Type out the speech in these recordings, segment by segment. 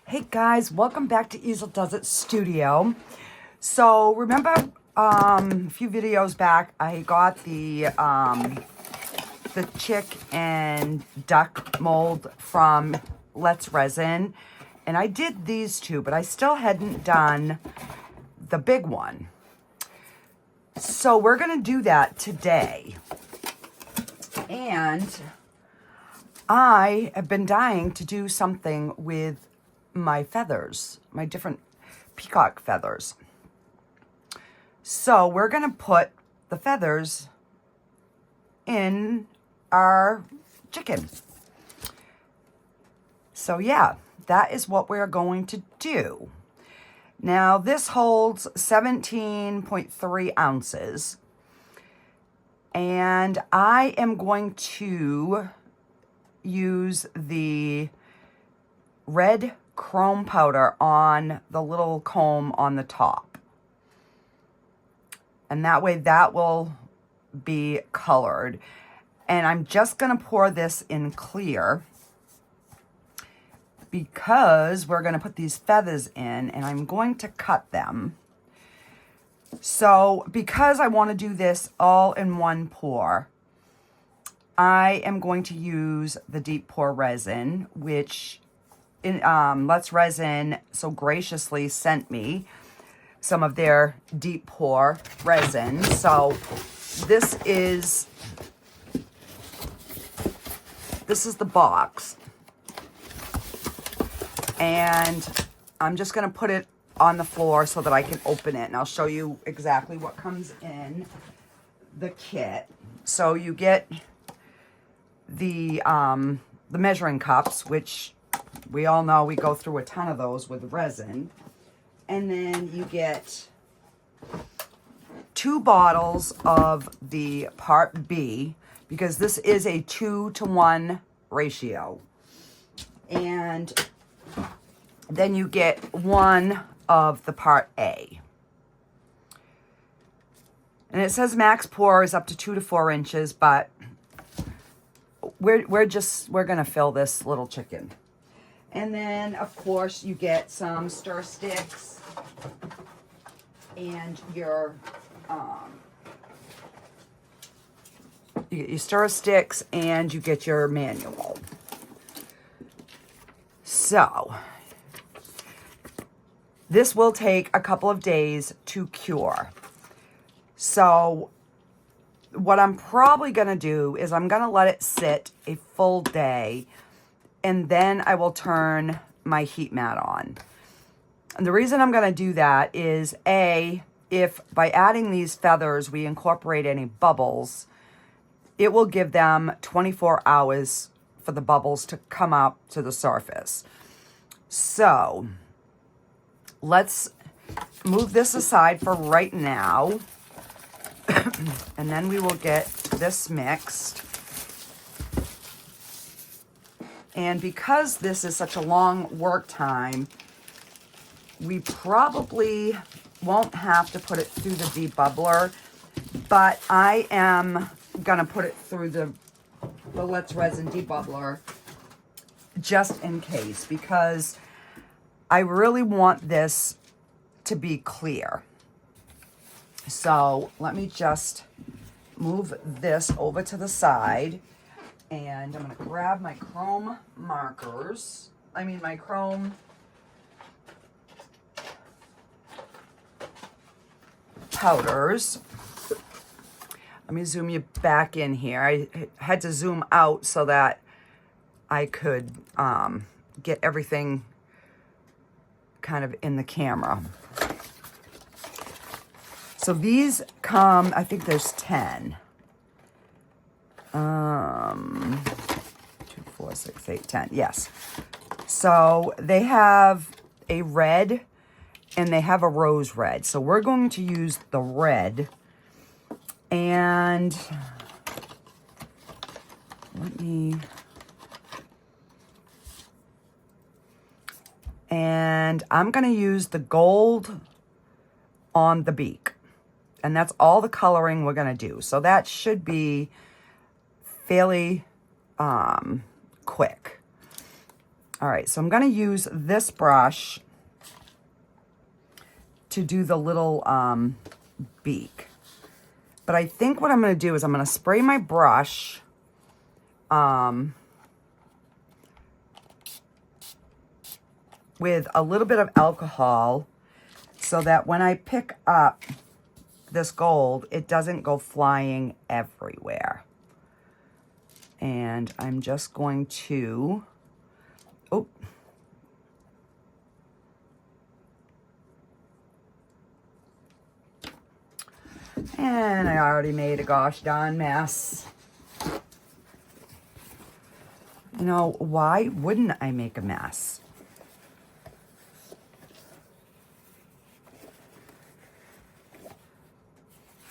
Hey guys, welcome back to Easeldoesitstudio. So remember a few videos back I got the chick and duck mold from Let's Resin, and I did these two, but I still hadn't done the big one. So we're gonna do that today. And I have been dying to do something with my feathers, my different peacock feathers. So we're gonna put the feathers in our chicken. So yeah, that is what we're going to do. Now this holds 17.3 ounces. And I am going to use the red chrome powder on the little comb on the top. And that way that will be colored. And I'm just going to pour this in clear because we're going to put these feathers in and I'm going to cut them. So because I want to do this all in one pour, I am going to use the deep pour resin, which Let's Resin so graciously sent me some of their deep pour resin. So this is the box, and I'm just going to put it on the floor so that I can open it, and I'll show you exactly what comes in the kit. So you get the measuring cups, which we all know we go through a ton of those with resin. And then you get 2 bottles of the Part B, because this is a 2-to-1 ratio. And then you get 1 of the Part A. And it says max pour is up to 2 to 4 inches, but we're gonna fill this little chicken. And then of course you get some stir sticks and your you get your stir sticks and you get your manual. So this will take a couple of days to cure. So what I'm probably going to do is I'm going to let it sit a full day, and then I will turn my heat mat on. And the reason I'm going to do that is, A, if by adding these feathers we incorporate any bubbles, it will give them 24 hours for the bubbles to come up to the surface. So let's move this aside for right now. And then we will get this mixed. And because this is such a long work time, we probably won't have to put it through the debubbler, but I am gonna put it through the Let's Resin debubbler just in case, because I really want this to be clear. So let me just move this over to the side, and I'm going to grab my chrome markers. My chrome powders. Let me zoom you back in here. I had to zoom out so that I could get everything kind of in the camera. So these come, I think there's 10. 2, 4, 6, 8, 10. Yes. So they have a red and they have a rose red. So we're going to use the red. And I'm going to use the gold on the beak. And that's all the coloring we're going to do. So that should be fairly quick. All right, so I'm going to use this brush to do the little beak. But I think what I'm going to do is I'm going to spray my brush with a little bit of alcohol so that when I pick up this gold, it doesn't go flying everywhere. And I'm just going to, oh, and I already made a gosh darn mess. You know, why wouldn't I make a mess?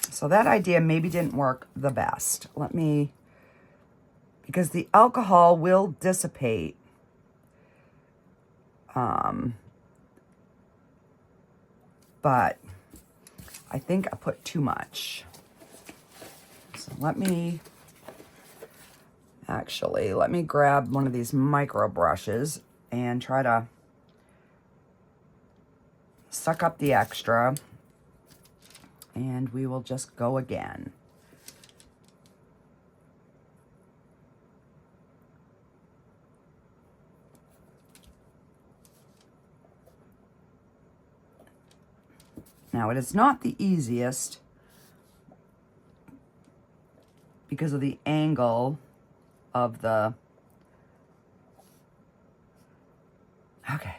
So that idea maybe didn't work the best. Let me, because the alcohol will dissipate. But I think I put too much. So let me grab one of these micro brushes and try to suck up the extra. And we will just go again. Now, it is not the easiest because of the angle of the... Okay.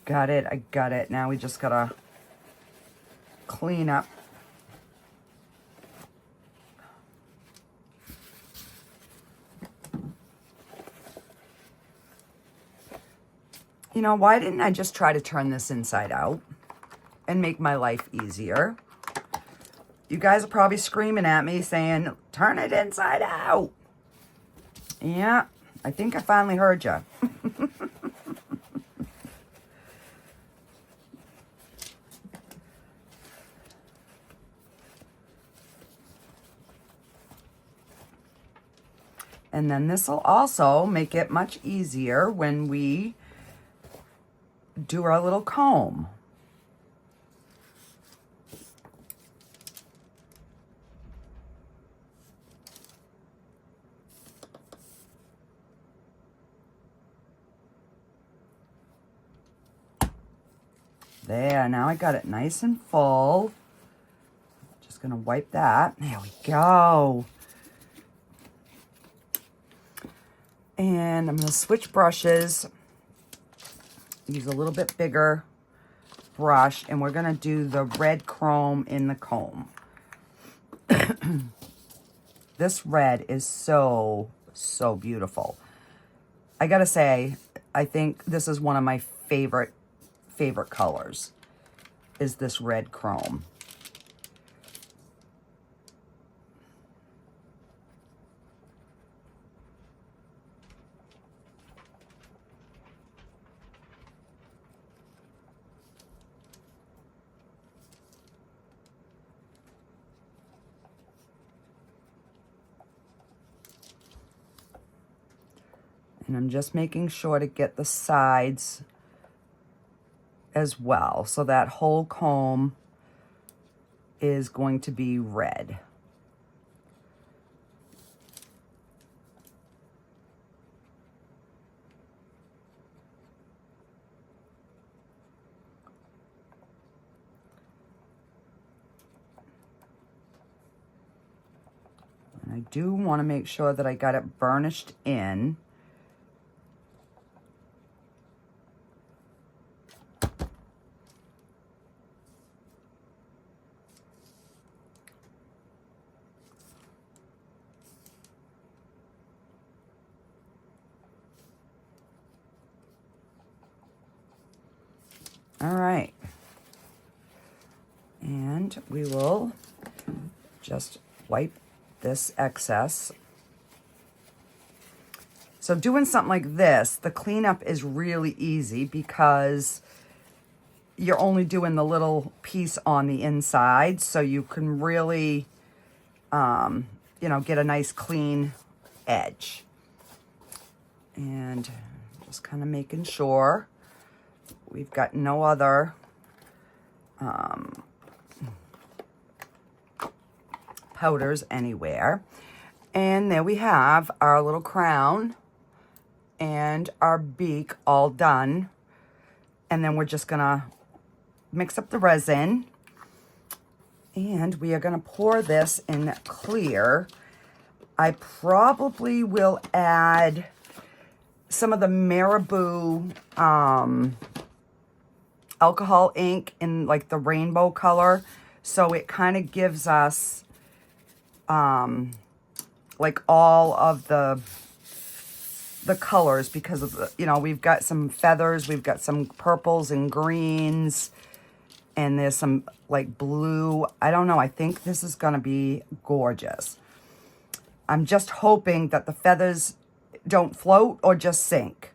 Got it, I got it. Now we just gotta clean up. You know, why didn't I just try to turn this inside out and make my life easier? You guys are probably screaming at me saying, turn it inside out. Yeah, I think I finally heard you. And then this will also make it much easier when we do our little comb. There, now I got it nice and full. Just gonna wipe that. There we go. And I'm gonna switch brushes. Use a little bit bigger brush, and we're gonna do the red chrome in the comb. This red is so, so beautiful. I gotta say, I think this is one of my favorite colors, is this red chrome. And I'm just making sure to get the sides as well. So that whole comb is going to be red. And I do want to make sure that I got it burnished in. All right, and we will just wipe this excess. So doing something like this, the cleanup is really easy because you're only doing the little piece on the inside, so you can really, you know, get a nice clean edge. And just kind of making sure we've got no other powders anywhere. And there we have our little crown and our beak all done. And then we're just gonna mix up the resin, and we are gonna pour this in clear. I probably will add some of the Marabou alcohol ink in like the rainbow color, so it kind of gives us like all of the colors, because of the, you know, we've got some feathers, we've got some purples and greens, and there's some like blue. I don't know, I think this is gonna be gorgeous. I'm just hoping that the feathers don't float or just sink,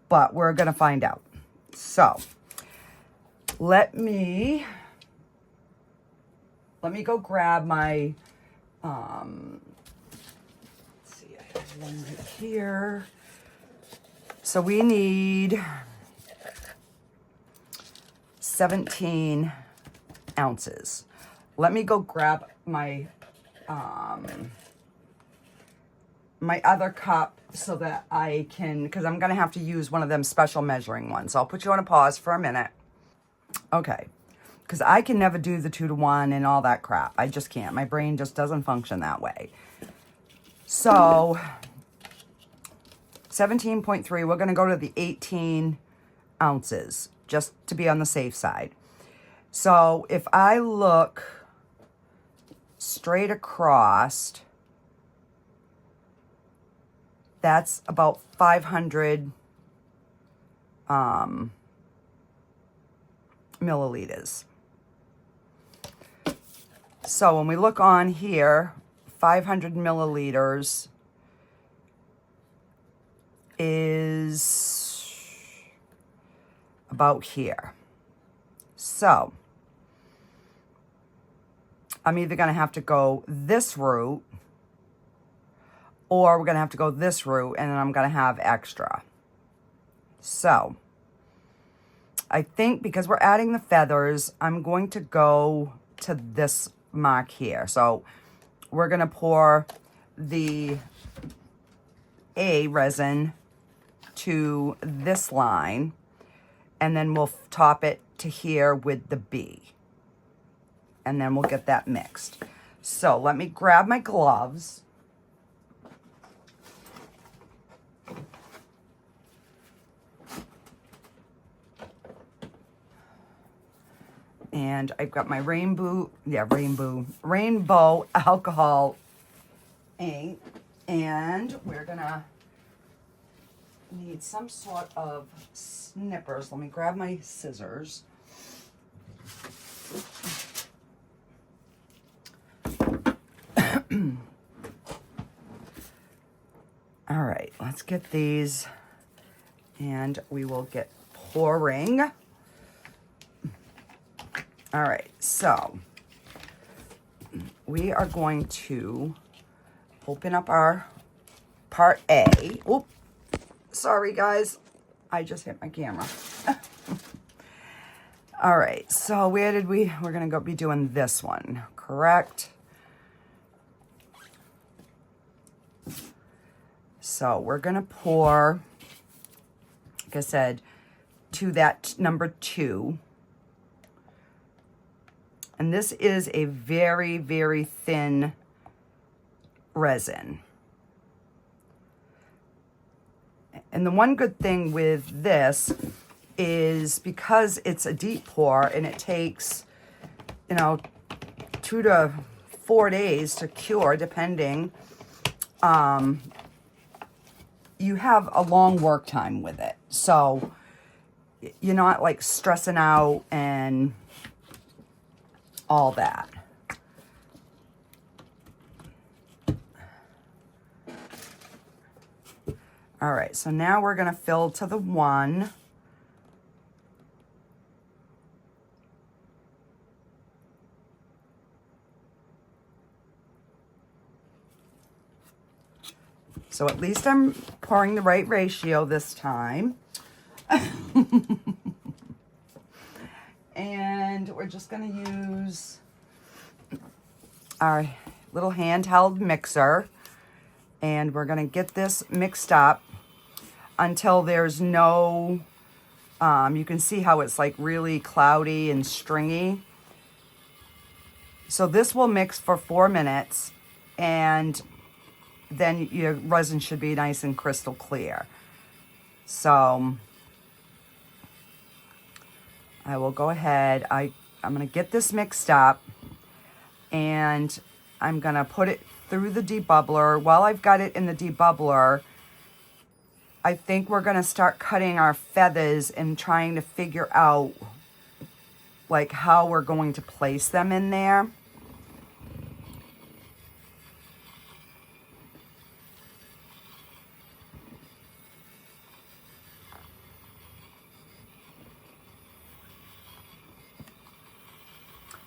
but we're gonna find out. So let me go grab my let's see, I have one right here. So we need 17 ounces. Let me go grab my my other cup so that I can, because I'm gonna have to use one of them special measuring ones. So I'll put you on a pause for a minute. Okay, because I can never do the 2-to-1 and all that crap. I just can't. My brain just doesn't function that way. So 17.3, we're gonna go to the 18 ounces just to be on the safe side. So if I look straight across, that's about 500 milliliters. So when we look on here, 500 milliliters is about here. So I'm either gonna have to go this route, or we're gonna have to go this route, and then I'm gonna have extra. So I think because we're adding the feathers, I'm going to go to this mark here. So we're gonna pour the A resin to this line, and then we'll top it to here with the B. And then we'll get that mixed. So let me grab my gloves. And I've got my rainbow alcohol ink, and we're gonna need some sort of snippers. Let me grab my scissors. All right, let's get these, and we will get pouring. All right, so we are going to open up our part A. Oop, sorry guys, I just hit my camera. All right, so where did we're gonna go be doing this one, correct? So we're gonna pour, like I said, to that number 2. And this is a very, very thin resin. And the one good thing with this is because it's a deep pour and it takes, you know, 2 to 4 days to cure, depending, you have a long work time with it. So you're not like stressing out and all that. All right, so now we're gonna fill to the 1. So at least I'm pouring the right ratio this time. And we're just going to use our little handheld mixer. And we're going to get this mixed up until there's no, you can see how it's like really cloudy and stringy. So this will mix for 4 minutes, and then your resin should be nice and crystal clear. So I will go ahead. I'm going to get this mixed up, and I'm going to put it through the debubbler. While I've got it in the debubbler, I think we're going to start cutting our feathers and trying to figure out like how we're going to place them in there.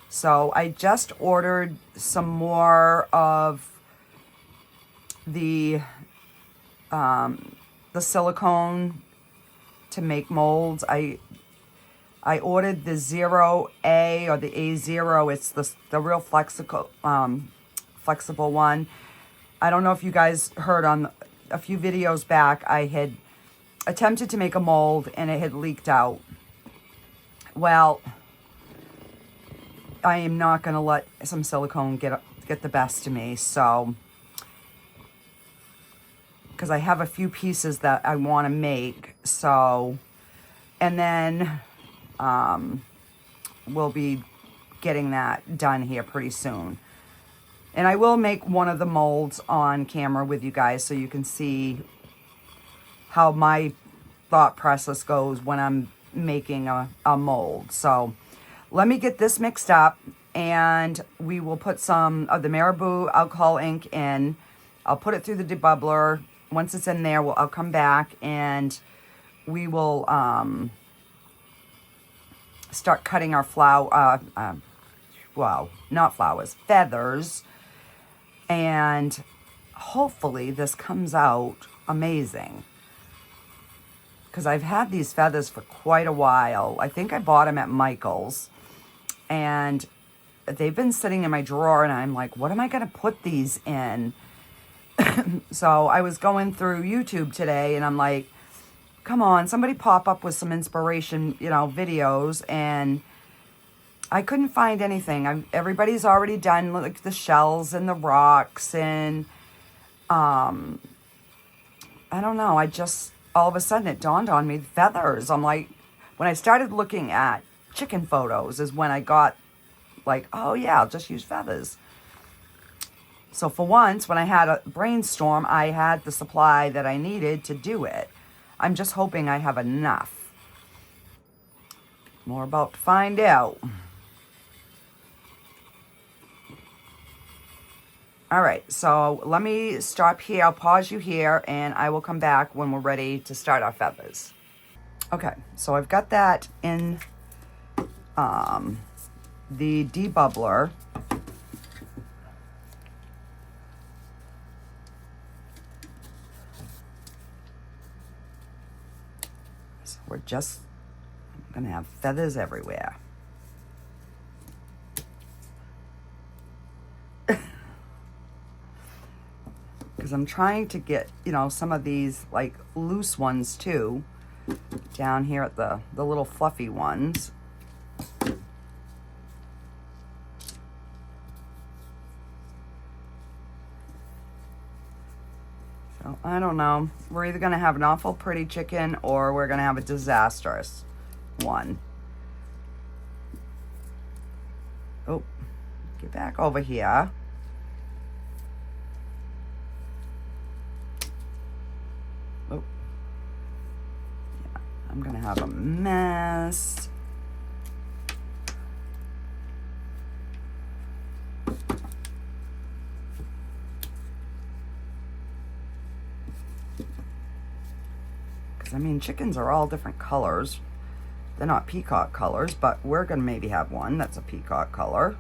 So I just ordered some more of the silicone to make molds. I ordered the 0A or the A0. It's the real flexible one. I don't know if you guys heard on a few videos back, I had attempted to make a mold and it had leaked out. Well, I am not going to let some silicone get the best of me. So, because I have a few pieces that I want to make. So, and then we'll be getting that done here pretty soon. And I will make one of the molds on camera with you guys so you can see how my thought process goes when I'm making a mold. So let me get this mixed up, and we will put some of the Marabou alcohol ink in. I'll put it through the debubbler. Once it's in there, I'll come back and we will start cutting our well, not flowers, feathers. And hopefully this comes out amazing, because I've had these feathers for quite a while. I think I bought them at Michael's, and they've been sitting in my drawer, and I'm like, what am I going to put these in? So I was going through YouTube today, and I'm like, come on, somebody pop up with some inspiration, videos, and I couldn't find anything. Everybody's already done like the shells and the rocks, and I don't know. All of a sudden it dawned on me, feathers. I'm like, when I started looking at chicken photos is when I got like, oh yeah, I'll just use feathers. So for once, when I had a brainstorm, I had the supply that I needed to do it. I'm just hoping I have enough. We're about to find out. All right, so let me stop here. I'll pause you here, and I will come back when we're ready to start our feathers. Okay, so I've got that in the debubbler. So I'm gonna have feathers everywhere. Because I'm trying to get, some of these like loose ones too, down here at the little fluffy ones. So I don't know. We're either going to have an awful pretty chicken or we're going to have a disastrous one. Oh, get back over here. Oh, yeah, I'm going to have a mess. I mean, chickens are all different colors. They're not peacock colors, but we're going to maybe have one that's a peacock color.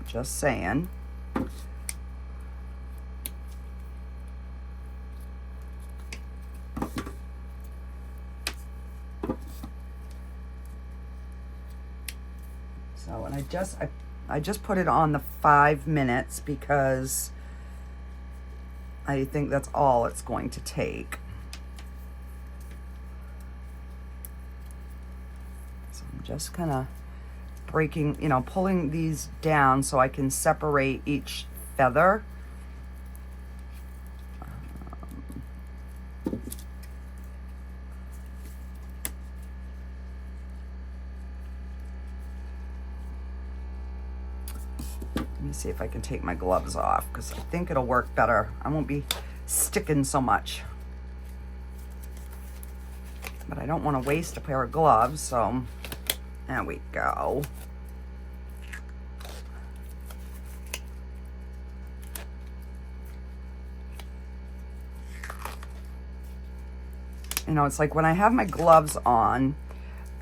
Just saying. So, and I just put it on the 5 minutes because I think that's all it's going to take. So I'm just kind of breaking, you know, pulling these down so I can separate each feather. Let me see if I can take my gloves off because I think it'll work better. I won't be sticking so much. But I don't want to waste a pair of gloves, so there we go. You know, it's like when I have my gloves on,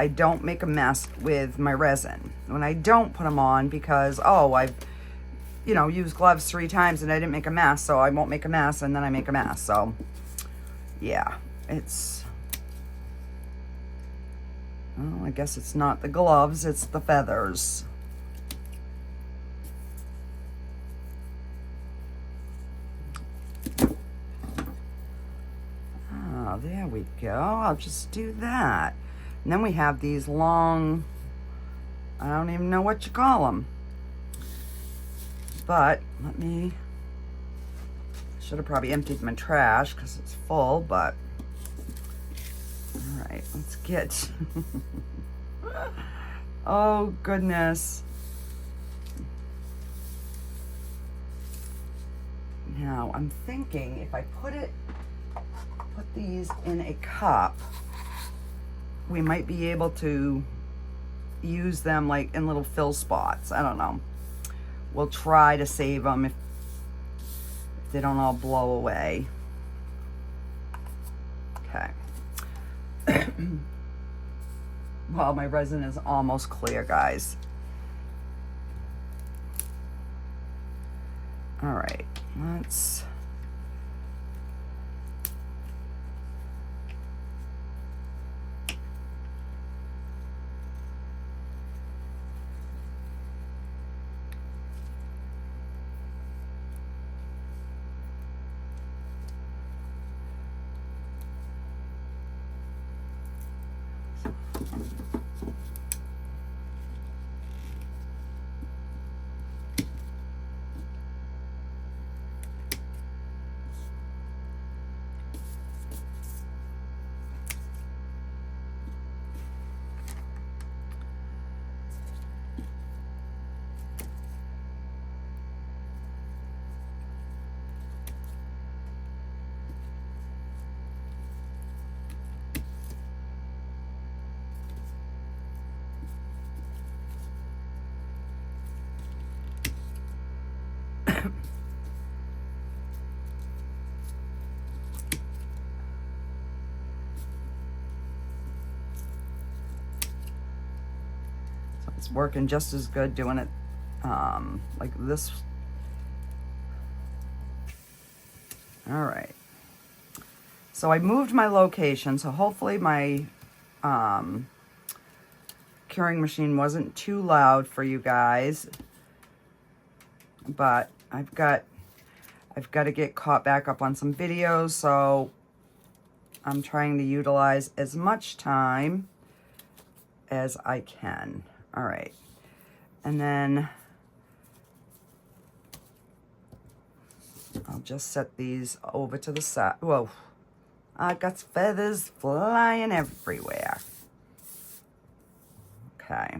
I don't make a mess with my resin. When I don't put them on because, oh, I've, you know, used gloves 3 times and I didn't make a mess, so I won't make a mess, and then I make a mess. So, yeah, it's, well, I guess it's not the gloves, it's the feathers. Oh, there we go. I'll just do that. And then we have these long, I don't even know what you call them. But let me, should have probably emptied my trash because it's full, but all right, let's get, oh goodness. Now I'm thinking if I put these in a cup, we might be able to use them like in little fill spots. I don't know. We'll try to save them if they don't all blow away. Okay. Well, my resin is almost clear, guys. All right, let's, it's working just as good doing it like this. All right. So I moved my location, so hopefully my curing machine wasn't too loud for you guys. But I've got to get caught back up on some videos, so I'm trying to utilize as much time as I can. All right, and then I'll just set these over to the side. Whoa, I got feathers flying everywhere. Okay.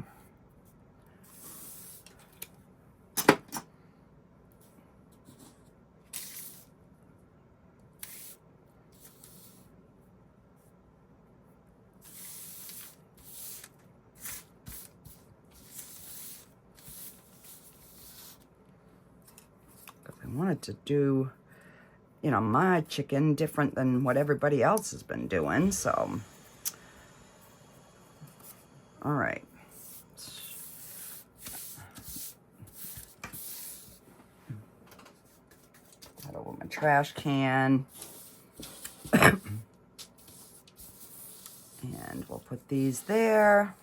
I wanted to do, you know, my chicken different than what everybody else has been doing, so. All right. That over my trash can. And we'll put these there.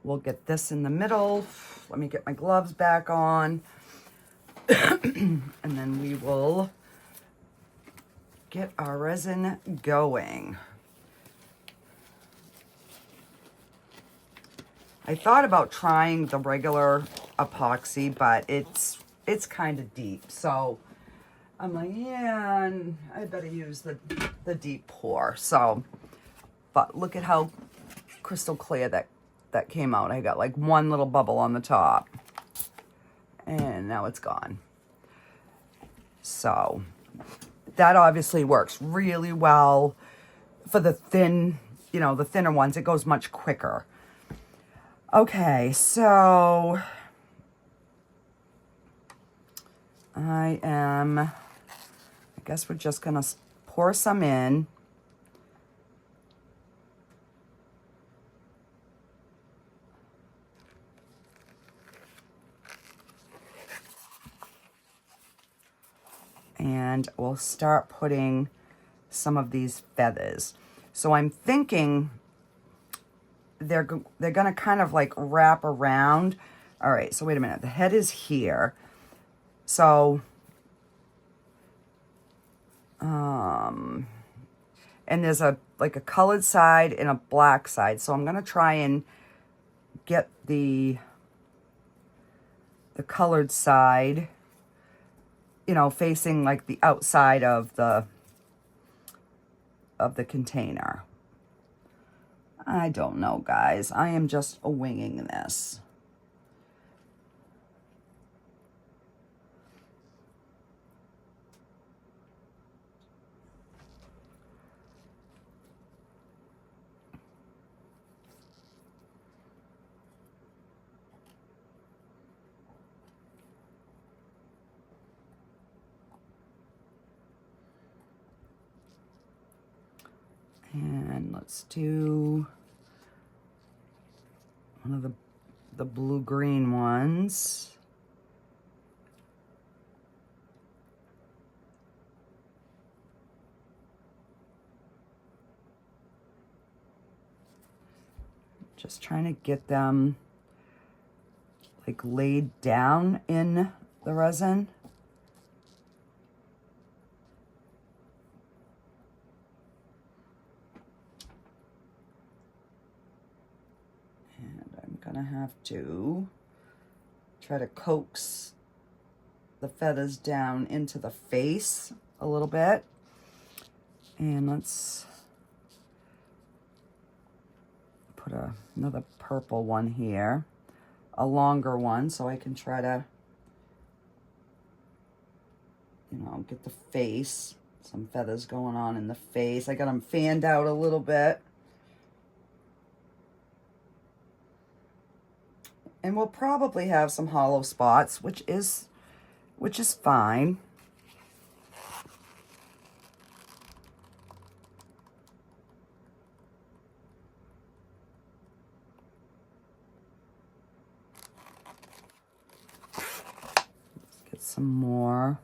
We'll get this in the middle. Let me get my gloves back on. And then we will get our resin going. I thought about trying the regular epoxy, but it's kind of deep. So I'm like, yeah, and I better use the deep pour. So, but look at how crystal clear that came out. I got like one little bubble on the top. And now it's gone. So that obviously works really well for the thin, you know, the thinner ones. It goes much quicker. Okay, so I guess we're just gonna pour some in. And we'll start putting some of these feathers. So I'm thinking they're gonna kind of like wrap around. All right, so wait a minute. The head is here. So, and there's like a colored side and a black side. So I'm gonna try and get the colored side, you know, facing like the outside of the container. I don't know, guys. I am just winging this. And let's do one of the blue-green ones. Just trying to get them like laid down in the resin. Gonna have to try to coax the feathers down into the face a little bit. And let's put another purple one here, a longer one, so I can try to, you know, get the face, some feathers going on in the face. I got them fanned out a little bit. And we'll probably have some hollow spots, which is fine. Let's get some more.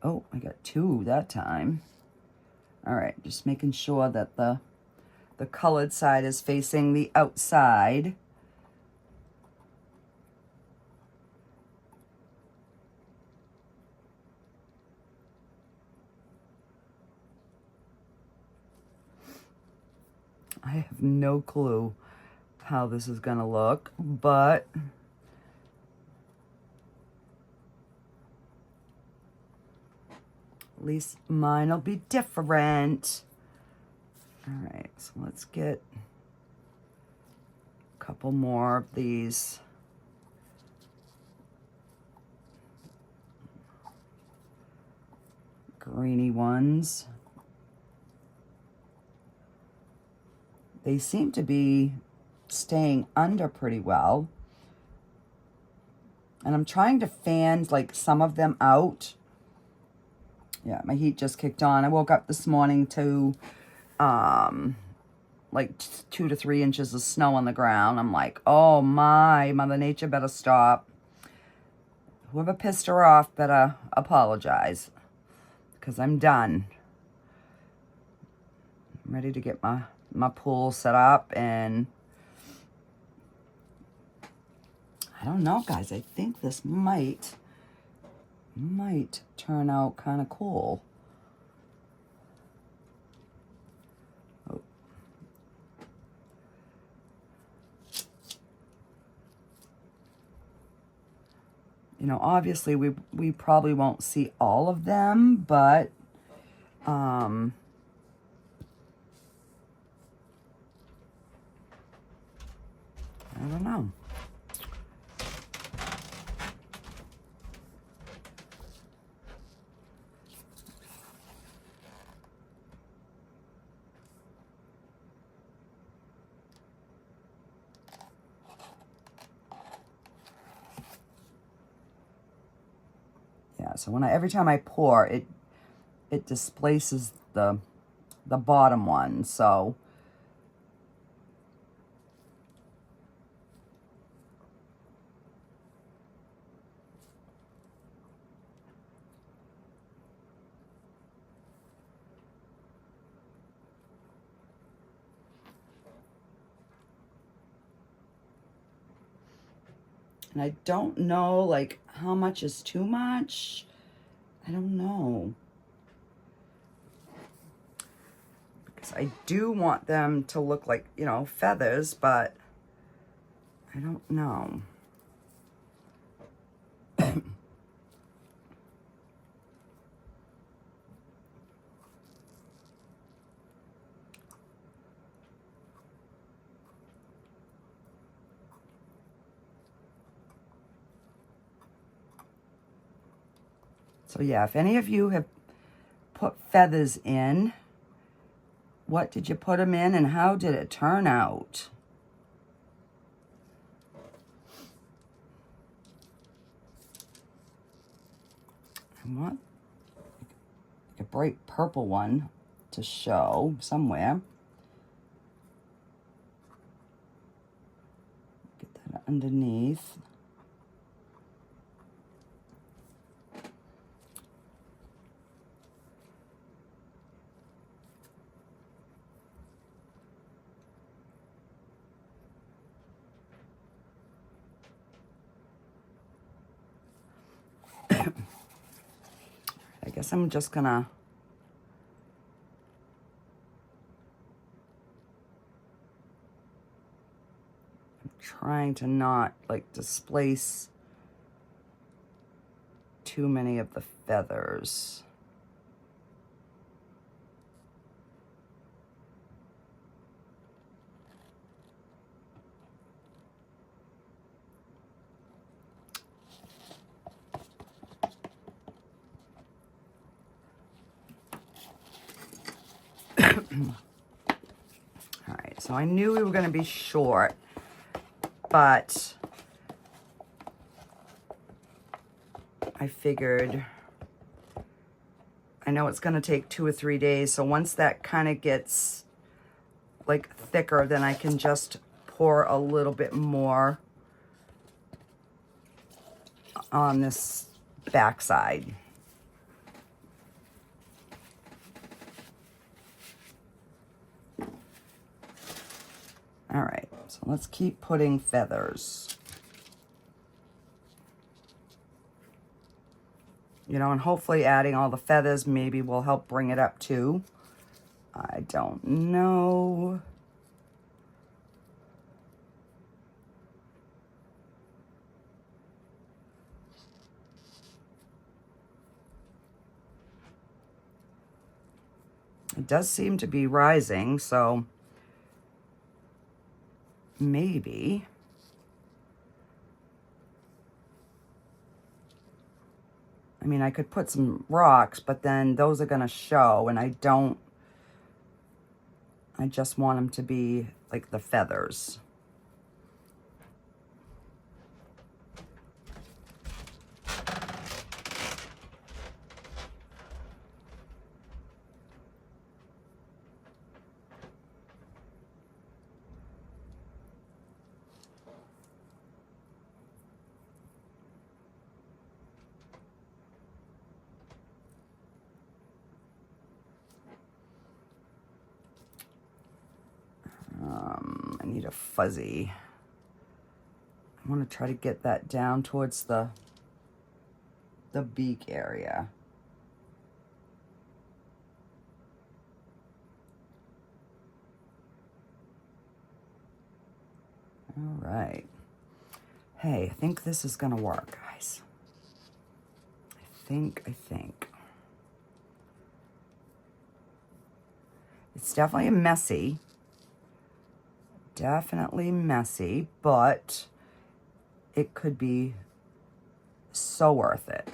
Oh, I got two that time. All right, just making sure that the colored side is facing the outside. I have no clue how this is gonna look, but at least mine will be different. All right, so let's get a couple more of these. Greeny ones. They seem to be staying under pretty well. And I'm trying to fan like some of them out. Yeah, my heat just kicked on. I woke up this morning to like 2 to 3 inches of snow on the ground. I'm like, oh my, Mother Nature better stop. Whoever pissed her off better apologize, because I'm done. I'm ready to get my pool set up, and I don't know, guys. I think this might turn out kind of cool. Oh. You know, obviously we probably won't see all of them, but I don't know. Yeah, so every time I pour, it displaces the bottom one, so and I don't know like how much is too much. I don't know. Because I do want them to look like, you know, feathers, but I don't know. So yeah, if any of you have put feathers in, what did you put them in and how did it turn out? I want a bright purple one to show somewhere. Get that underneath. I guess I'm just gonna trying to not like displace too many of the feathers. All right, so I knew we were going to be short, but I figured, I know it's going to take 2 or 3 days, so once that kind of gets like thicker, then I can just pour a little bit more on this backside. All right, so let's keep putting feathers. You know, and hopefully adding all the feathers maybe will help bring it up too. I don't know. It does seem to be rising, so maybe. I mean, I could put some rocks, but then those are going to show, and I just want them to be like the feathers. need a fuzzy. I want to try to get that down towards the beak area. All right. Hey, I think this is gonna work, guys. I think. It's definitely messy. Definitely messy, but it could be so worth it.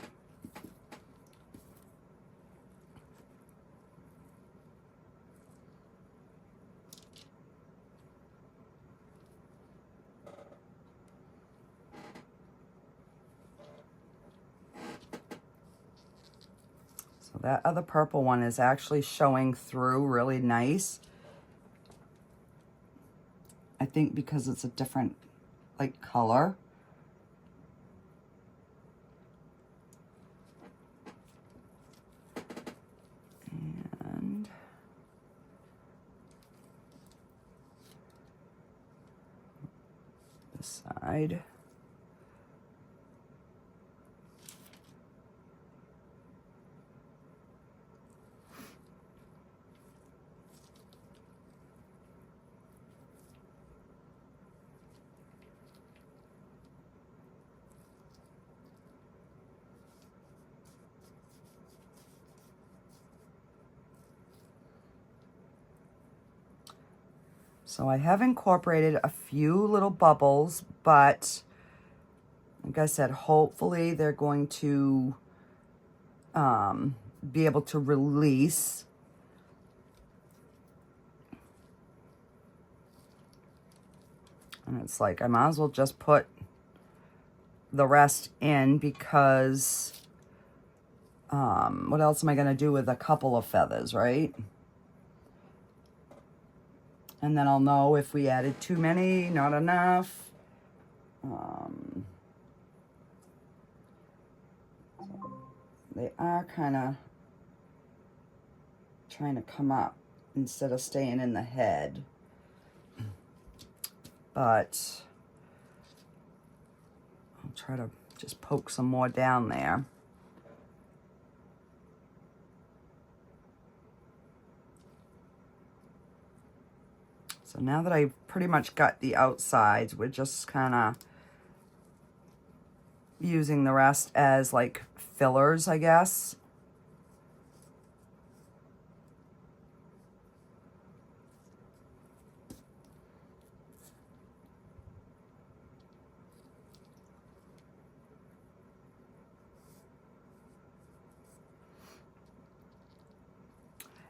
So that other purple one is actually showing through really nice. I think because it's a different like color. And this side. So I have incorporated a few little bubbles, but like I said, hopefully they're going to be able to release. And it's like, I might as well just put the rest in because what else am I going to do with a couple of feathers, right? And then I'll know if we added too many, not enough. They are kind of trying to come up instead of staying in the head. But I'll try to just poke some more down there. So now that I've pretty much got the outsides, we're just kind of using the rest as like fillers, I guess.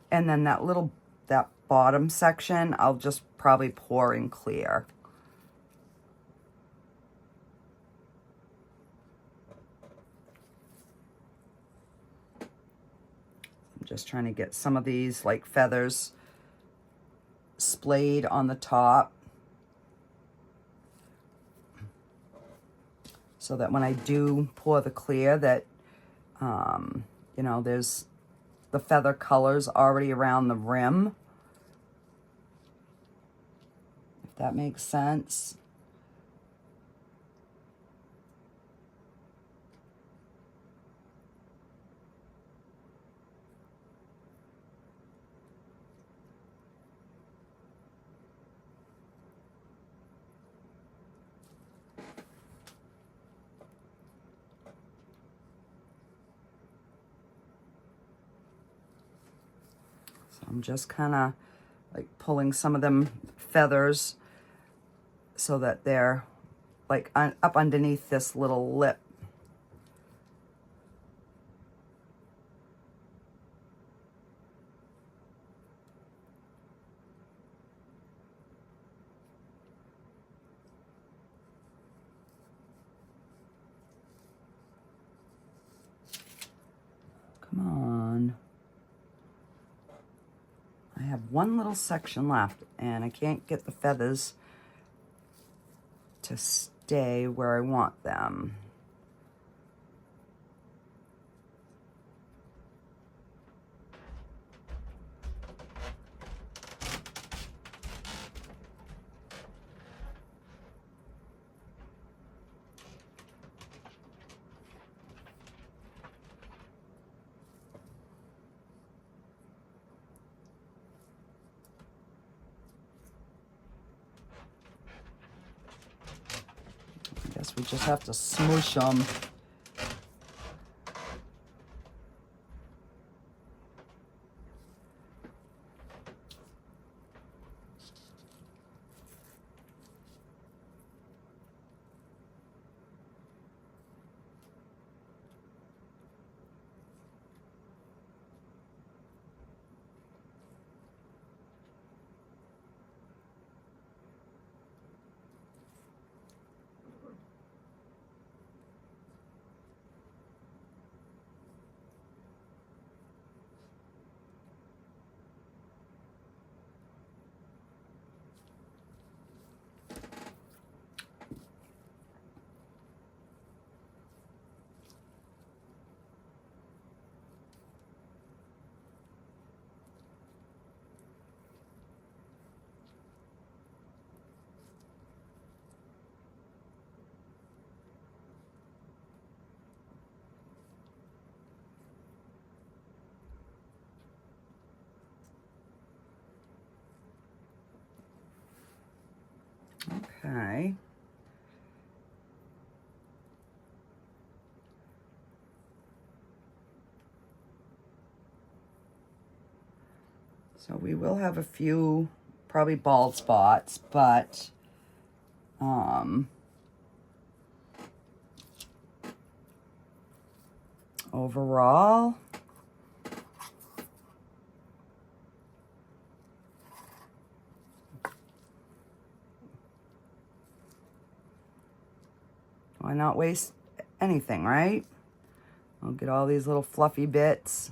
And then that bottom section, I'll just probably pour in clear. I'm just trying to get some of these like feathers splayed on the top so that when I do pour the clear that, you know, there's the feather colors already around the rim. If that makes sense. I'm just kind of like pulling some of them feathers so that they're like up underneath this little lip. Come on. I have one little section left and I can't get the feathers to stay where I want them. guess we just have to smoosh them. Okay. So we will have a few probably bald spots, but overall, why not waste anything, right? I'll get all these little fluffy bits.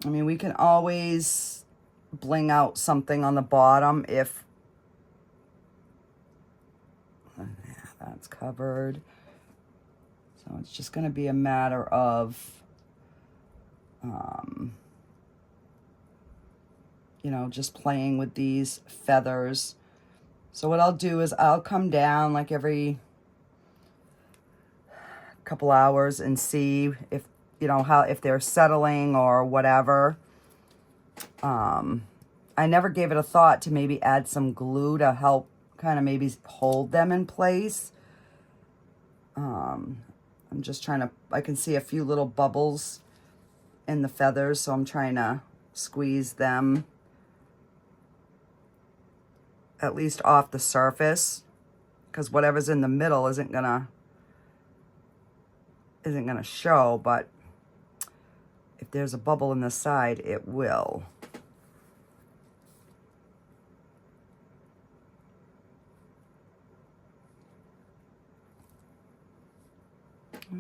I mean, we can always bling out something on the bottom if that's covered. So it's just going to be a matter of, you know, just playing with these feathers. So what I'll do is I'll come down like every couple hours and see if, you know, how, if they're settling or whatever. I never gave it a thought to maybe add some glue to help kind of maybe hold them in place. I'm just trying to, I can see a few little bubbles in the feathers, so I'm trying to squeeze them at least off the surface, because whatever's in the middle isn't gonna show, but if there's a bubble in the side, it will.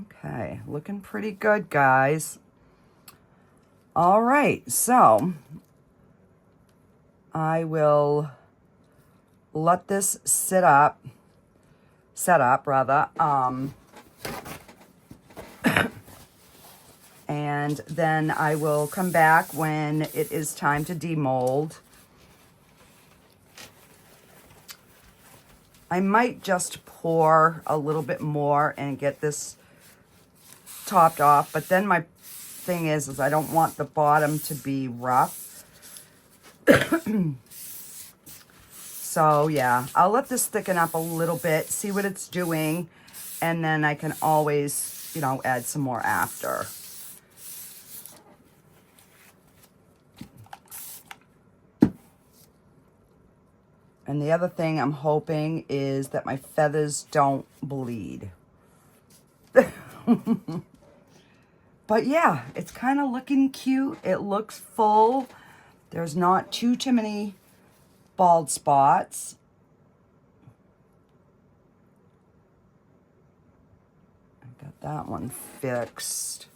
Okay, looking pretty good, guys. All right, so I will let this set up rather, and then I will come back when it is time to demold. I might just pour a little bit more and get this topped off, but then my thing is I don't want the bottom to be rough. So yeah, I'll let this thicken up a little bit, see what it's doing, and then I can always, you know, add some more after. And the other thing I'm hoping is that my feathers don't bleed. But yeah, it's kind of looking cute. It looks full. There's not too many bald spots. I got that one fixed.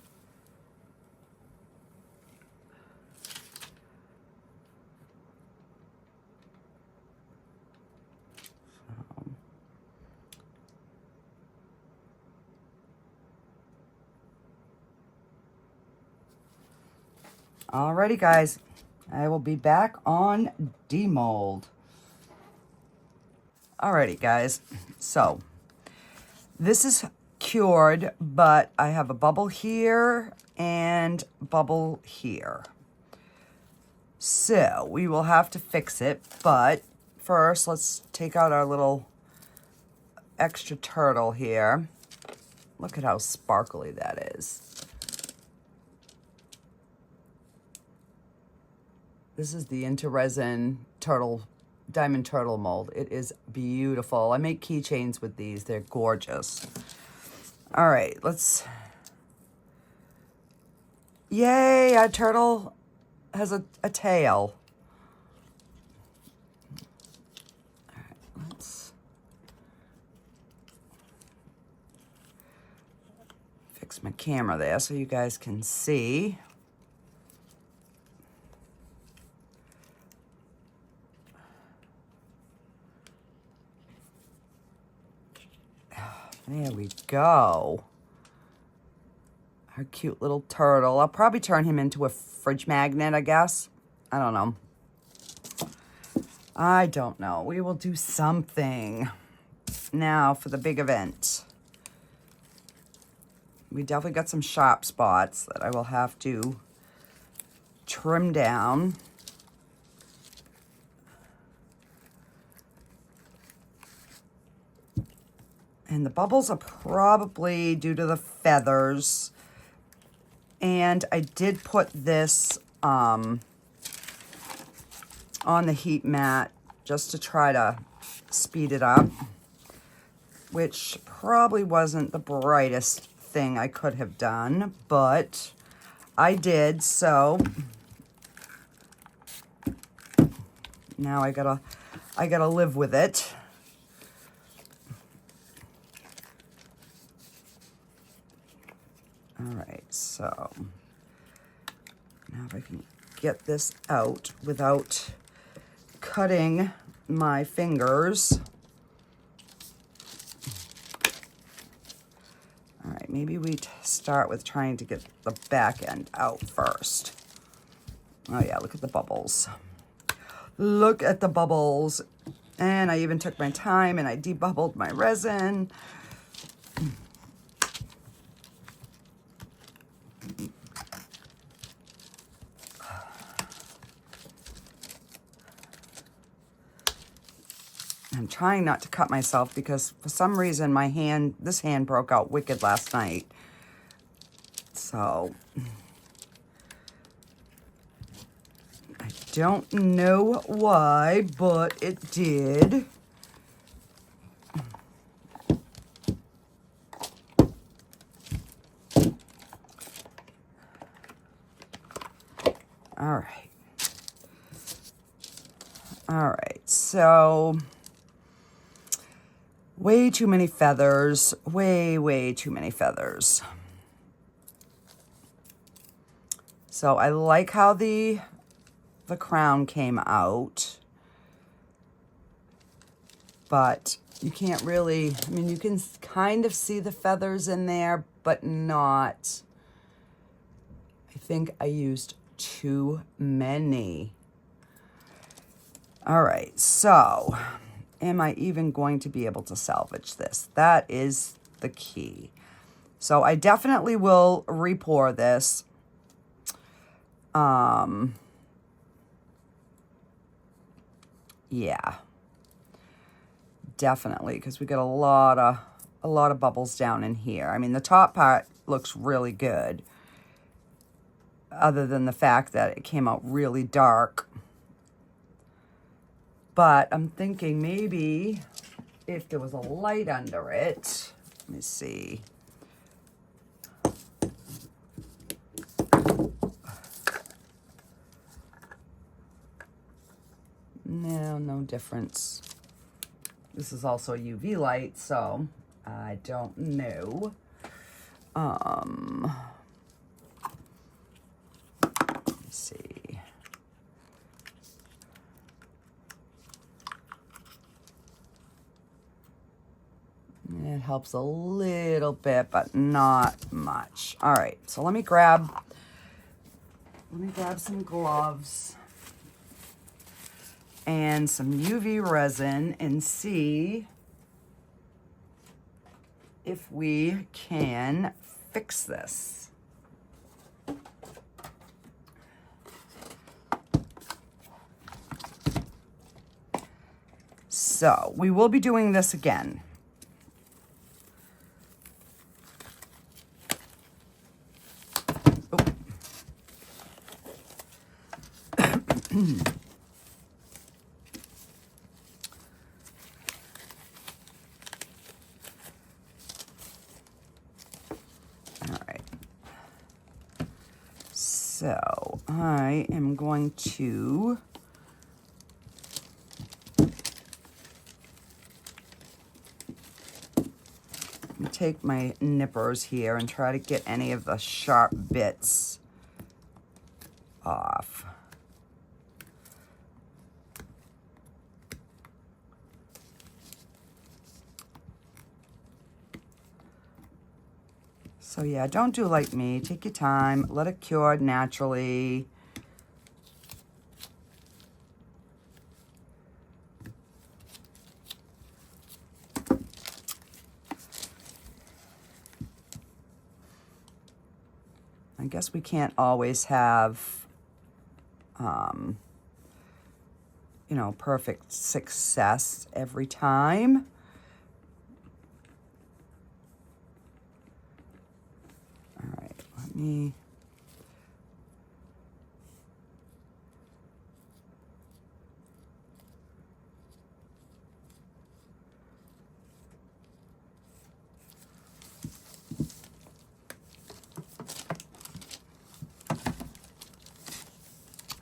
Alrighty, guys, I will be back on demold. Alrighty, guys, so this is cured, but I have a bubble here and bubble here. So we will have to fix it, but first let's take out our little extra turtle here. Look at how sparkly that is. This is the Resin turtle, diamond turtle mold. It is beautiful. I make keychains with these. They're gorgeous. All right, let's... Yay, our turtle has a tail. All right, let's fix my camera there so you guys can see. There we go. Our cute little turtle. I'll probably turn him into a fridge magnet, I guess. I don't know. I don't know. We will do something. Now for the big event. We definitely got some sharp spots that I will have to trim down. And the bubbles are probably due to the feathers. And I did put this on the heat mat just to try to speed it up, which probably wasn't the brightest thing I could have done, but I did. So now I gotta live with it. All right, so now if I can get this out without cutting my fingers. All right, maybe we start with trying to get the back end out first. Oh yeah, look at the bubbles. Look at the bubbles. And I even took my time and I debubbled my resin. I'm trying not to cut myself because for some reason this hand broke out wicked last night. So I don't know why, but it did. All right. All right, so way too many feathers, way too many feathers. So I like how the crown came out, but you can't really, I mean, you can kind of see the feathers in there, but not. I think I used too many. All right, so am I even going to be able to salvage this? That is the key. So I definitely will re-pour this. Yeah, definitely, because we got a lot of bubbles down in here. I mean, the top part looks really good, other than the fact that it came out really dark. But I'm thinking maybe if there was a light under it, let me see. No difference. This is also a UV light, so I don't know. Let me see. It helps a little bit, but not much. All right, so let me grab some gloves and some UV resin and see if we can fix this. So we will be doing this again. Oh. All right. So I am going to take my nippers here and try to get any of the sharp bits off. So yeah, don't do like me. Take your time, let it cure naturally. I guess we can't always have, you know, perfect success every time. All right, let me...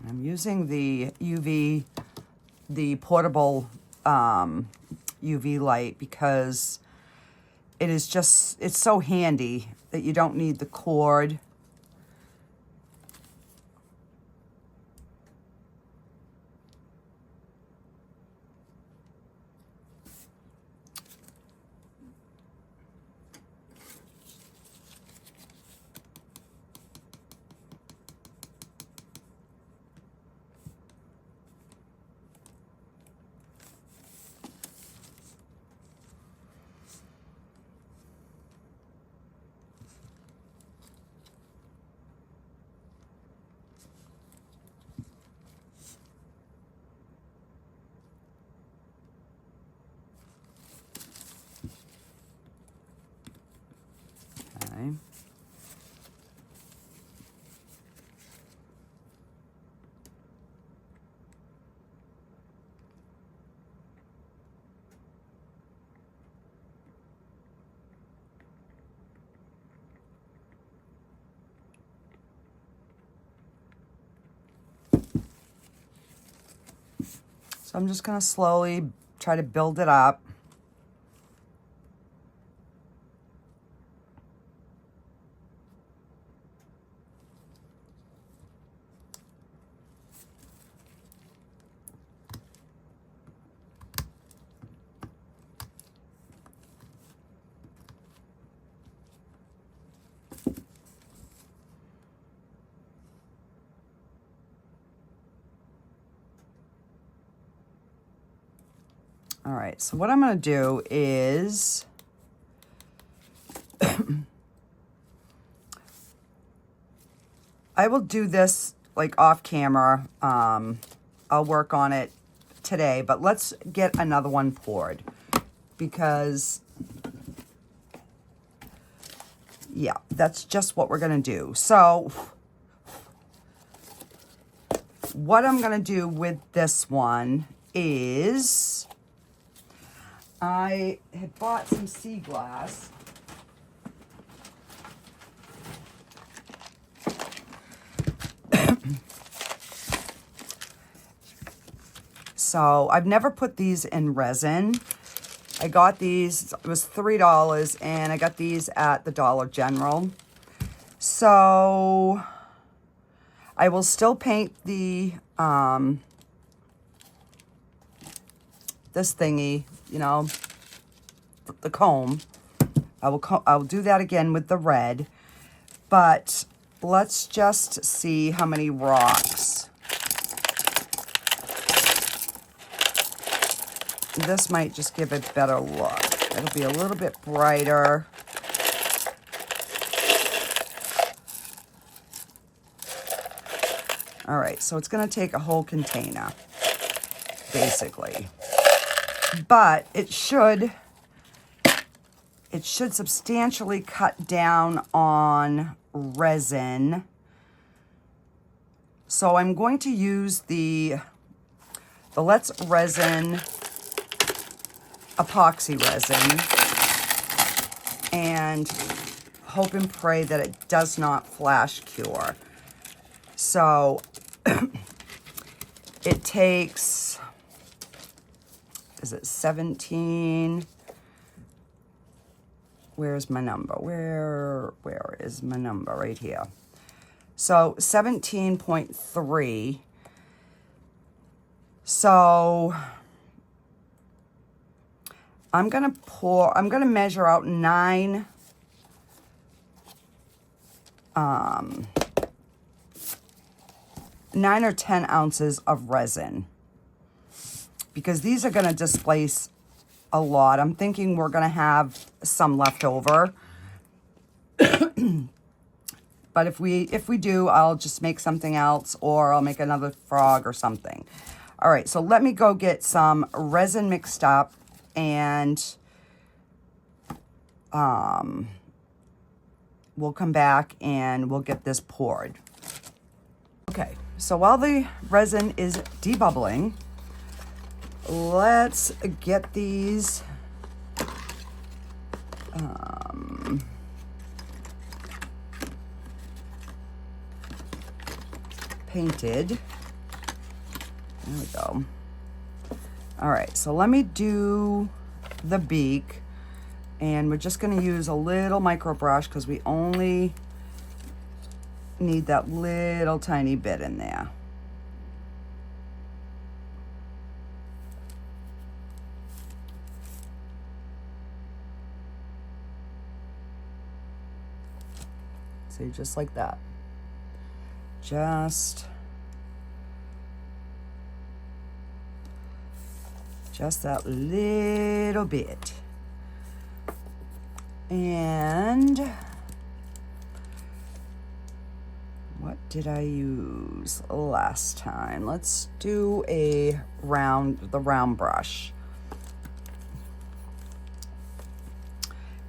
I'm using the the portable UV light because it is just, it's so handy that you don't need the cord. Okay. So I'm just going to slowly try to build it up. All right, so what I'm going to do is I will do this like off camera. I'll work on it today, but let's get another one poured because, yeah, that's just what we're going to do. So what I'm going to do with this one is I had bought some sea glass. So I've never put these in resin. I got these, it was $3, and I got these at the Dollar General. So I will still paint the this thingy, you know, the comb. I'll do that again with the red, but let's just see how many rocks. This might just give it a better look. It'll be a little bit brighter. All right, so it's gonna take a whole container, basically. but it should substantially cut down on resin. So I'm going to use the Let's Resin epoxy resin and hope and pray that it does not flash cure. So it takes, is it 17? Where's my number? Where is my number? Right here. So 17.3. So I'm going to measure out 9 9 or 10 ounces of resin, because these are going to displace a lot. I'm thinking we're going to have some left over. But if we do, I'll just make something else, or I'll make another frog or something. All right, so let me go get some resin mixed up, and we'll come back and we'll get this poured. Okay, so while the resin is debubbling, let's get these painted. There we go. All right, so let me do the beak, and we're just going to use a little micro brush because we only need that little tiny bit in there. See, just like that. Just that little bit. And what did I use last time? Let's do the round brush.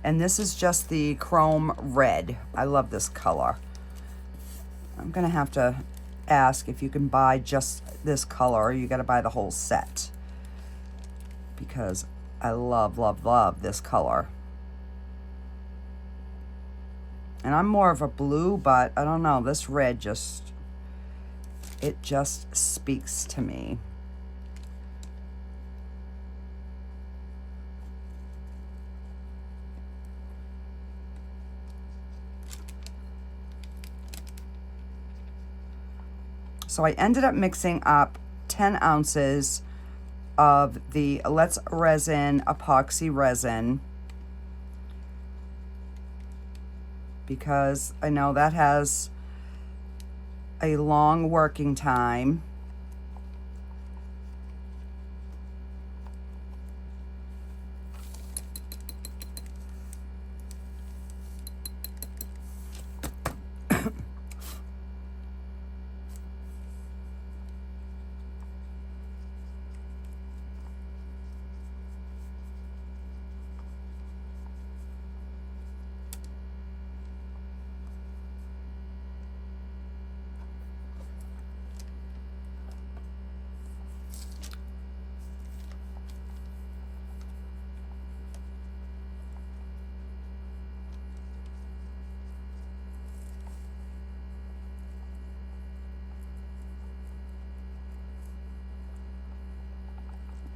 And this is just the chrome red. I love this color. I'm gonna have to ask if you can buy just this color, or you gotta buy the whole set, because I love, love, love this color. And I'm more of a blue, but I don't know, this red just speaks to me. So I ended up mixing up 10 ounces of the Let's Resin epoxy resin, because I know that has a long working time.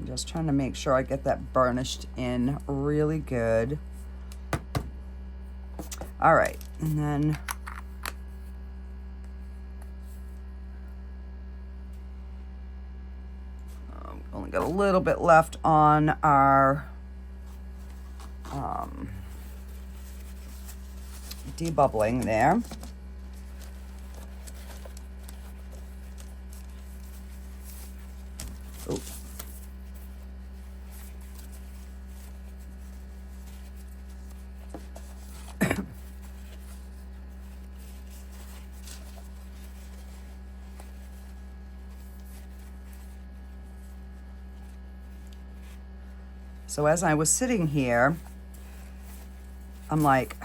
I'm just trying to make sure I get that burnished in really good. All right, and then only got a little bit left on our debubbling there. Oh. So as I was sitting here, I'm like,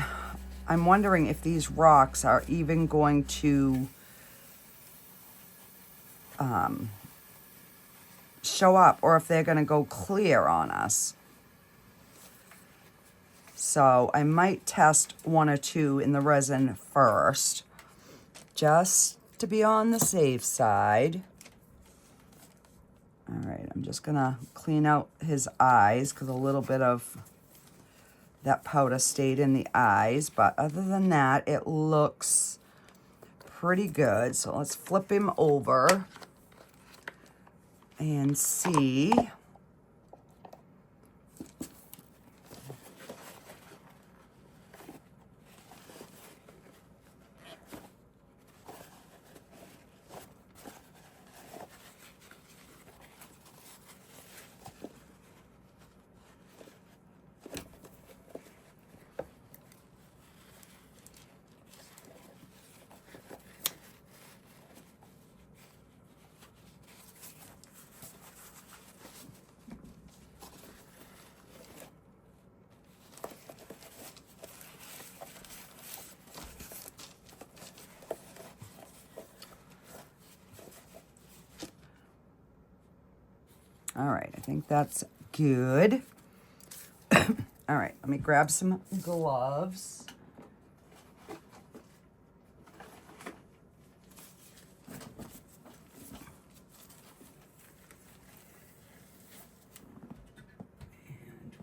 I'm wondering if these rocks are even going to show up, or if they're going to go clear on us. So I might test one or two in the resin first, just to be on the safe side. All right, I'm just gonna clean out his eyes because a little bit of that powder stayed in the eyes, but other than that, it looks pretty good. So let's flip him over and see. All right, I think that's good. All right, let me grab some gloves.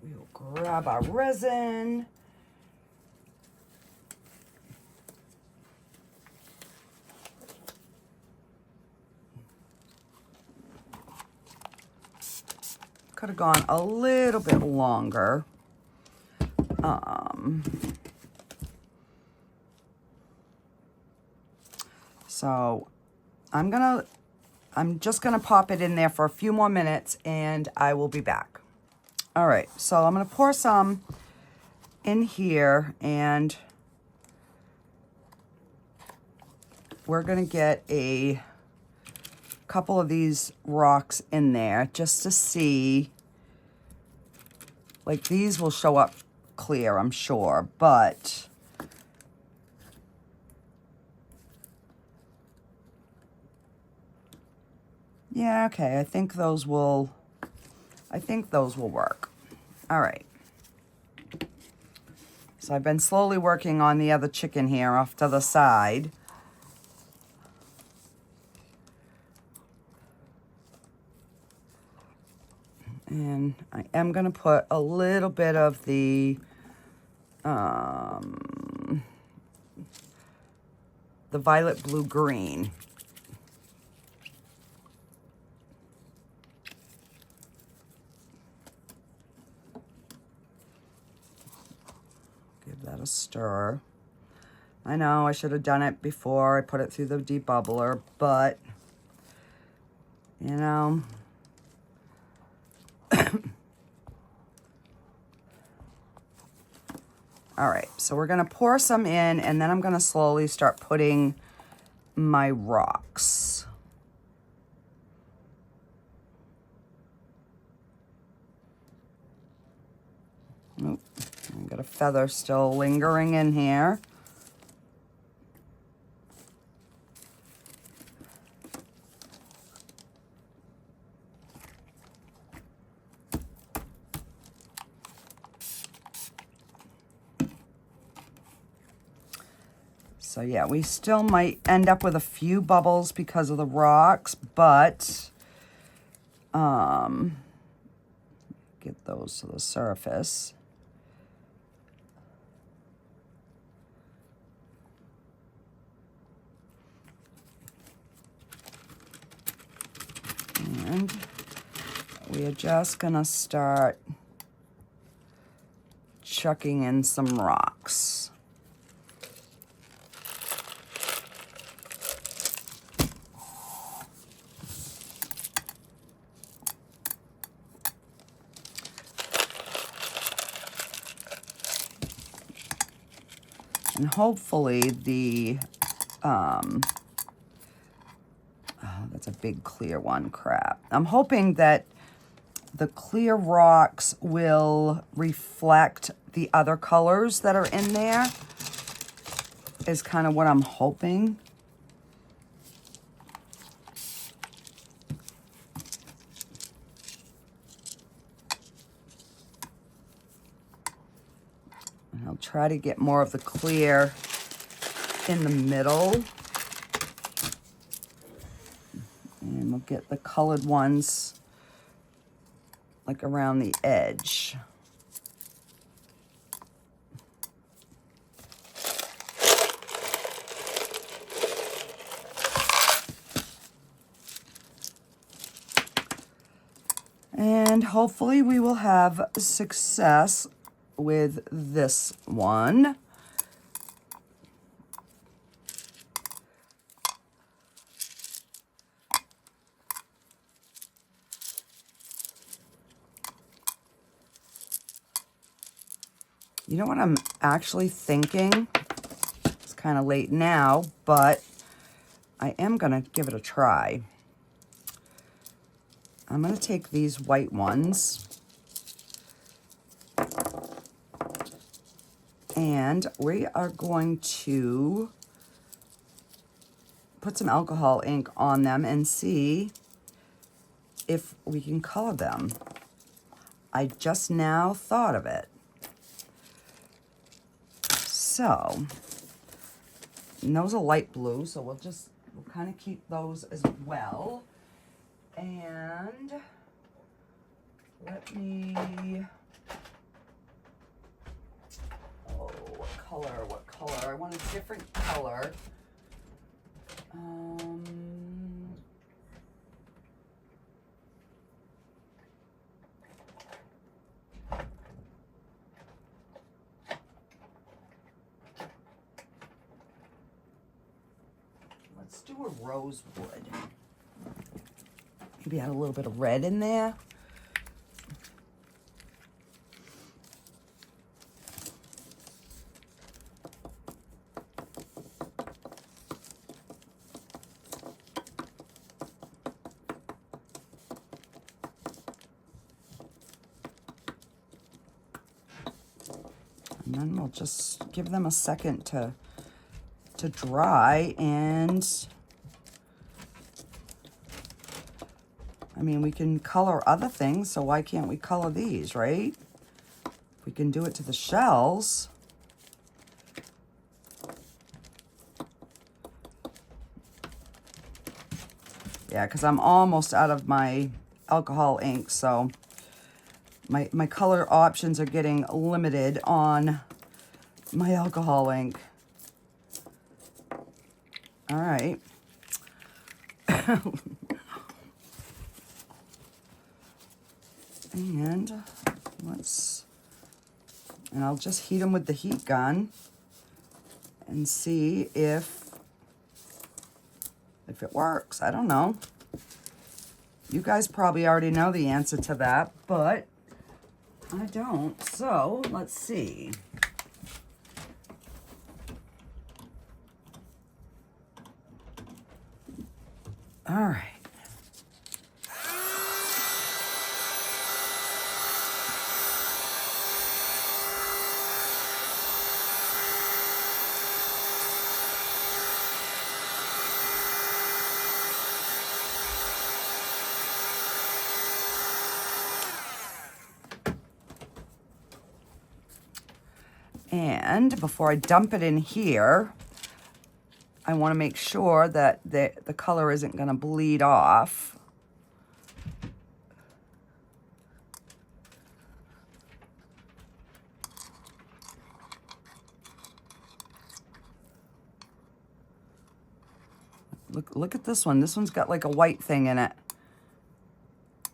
And we'll grab our resin. Could have gone a little bit longer. So I'm just gonna pop it in there for a few more minutes and I will be back. All right, so I'm gonna pour some in here and we're gonna get a couple of these rocks in there just to see. Like, these will show up clear, I'm sure, but yeah, okay, I think those will work. All right. So I've been slowly working on the other chicken here off to the side. And I am going to put a little bit of the violet blue green. Give that a stir. I know I should have done it before I put it through the debubbler, but you know, all right, so we're gonna pour some in and then I'm gonna slowly start putting my rocks. Nope, I've got a feather still lingering in here. So yeah, we still might end up with a few bubbles because of the rocks, but get those to the surface. And we are just gonna start chucking in some rocks. And hopefully the, oh, that's a big clear one, crap. I'm hoping that the clear rocks will reflect the other colors that are in there, is kind of what I'm hoping. And I'll try to get more of the clear in the middle. And we'll get the colored ones like around the edge. And hopefully we will have success with this one. You know what I'm actually thinking? It's kind of late now, but I am going to give it a try. I'm going to take these white ones and we are going to put some alcohol ink on them and see if we can color them. I just now thought of it. So, and those are light blue, so we'll kind of keep those as well. And let me, what color? I want a different color. Let's do a rosewood. Maybe add a little bit of red in there. And then we'll just give them a second to dry. And I mean, we can color other things, so why can't we color these, right? We can do it to the shells. Yeah, because I'm almost out of my alcohol ink, so my color options are getting limited on my alcohol ink. All right. And I'll just heat them with the heat gun and see if it works. I don't know. You guys probably already know the answer to that, but I don't. So let's see. All right. And before I dump it in here, I want to make sure that the color isn't going to bleed off. Look at this one. This one's got like a white thing in it.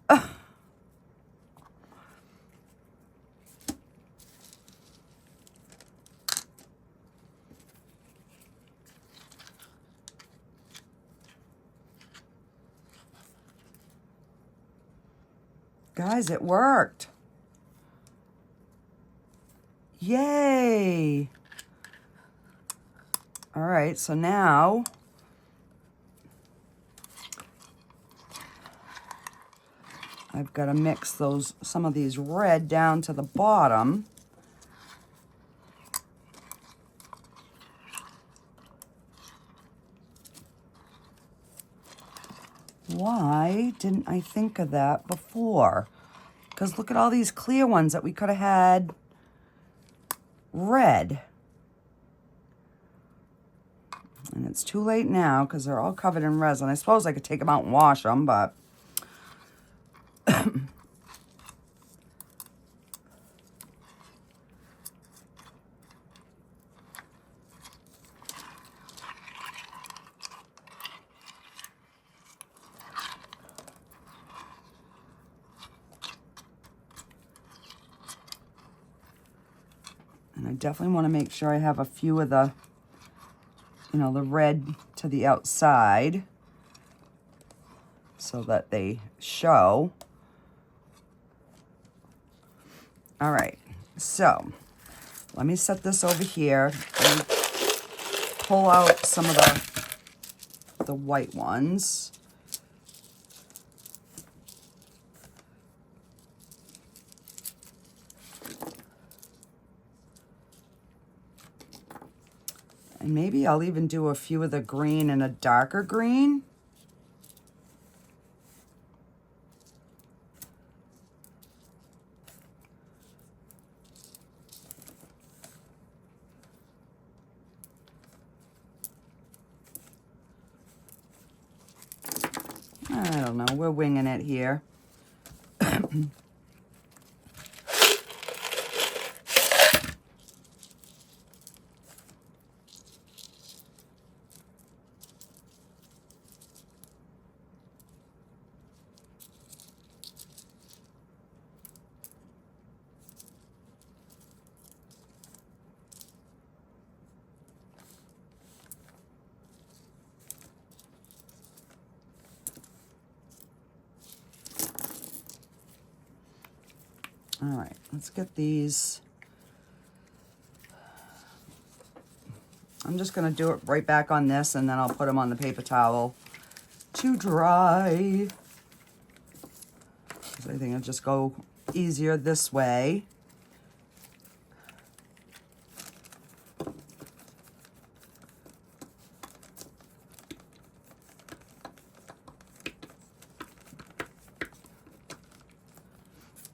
Ugh. Guys, it worked. Yay. All right, so now I've got to mix some of these red down to the bottom. Why didn't I think of that before? Because look at all these clear ones that we could have had red. And it's too late now because they're all covered in resin. I suppose I could take them out and wash them, but... And I definitely want to make sure I have a few of the, you know, the red to the outside so that they show. All right, so let me set this over here and pull out some of the white ones. And maybe I'll even do a few of the green and a darker green. I don't know, we're winging it here. All right, let's get these. I'm just going to do it right back on this, and then I'll put them on the paper towel to dry. 'Cause I think it'll just go easier this way.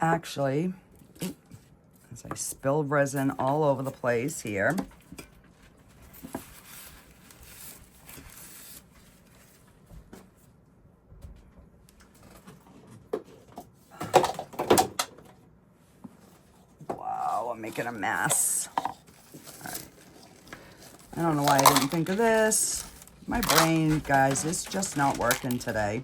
Actually, as I spill resin all over the place here. Wow, I'm making a mess. All right. I don't know why I didn't think of this. My brain, guys, is just not working today.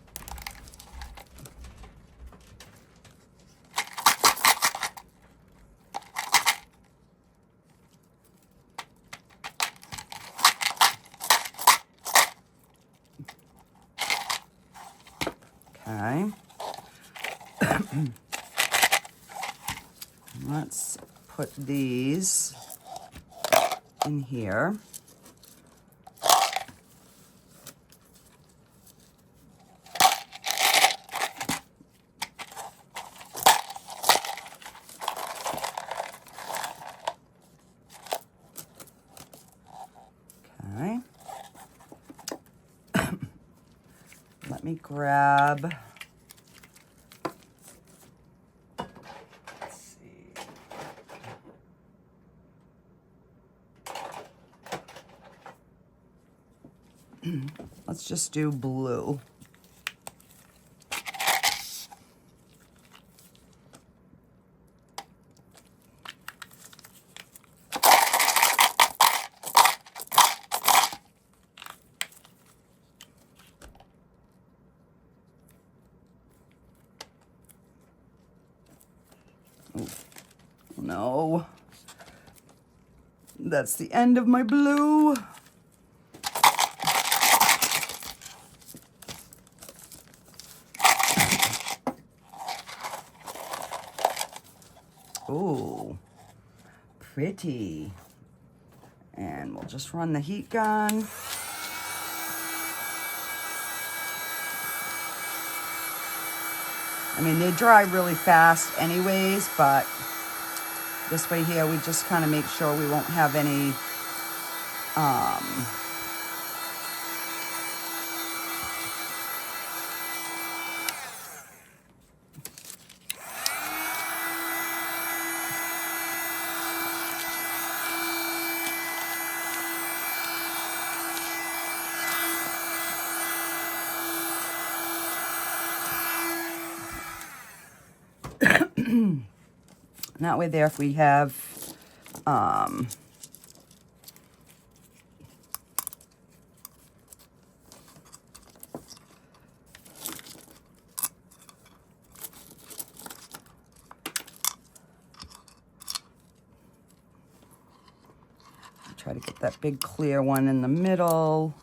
Okay. Let's put these in here. Okay. Let me grab, let's see. Let's just do blue. No, that's the end of my blue. Ooh, pretty. And we'll just run the heat gun. I mean, they dry really fast anyways, but this way here, we just kind of make sure we won't have any and that way there, if we have, try to get that big clear one in the middle.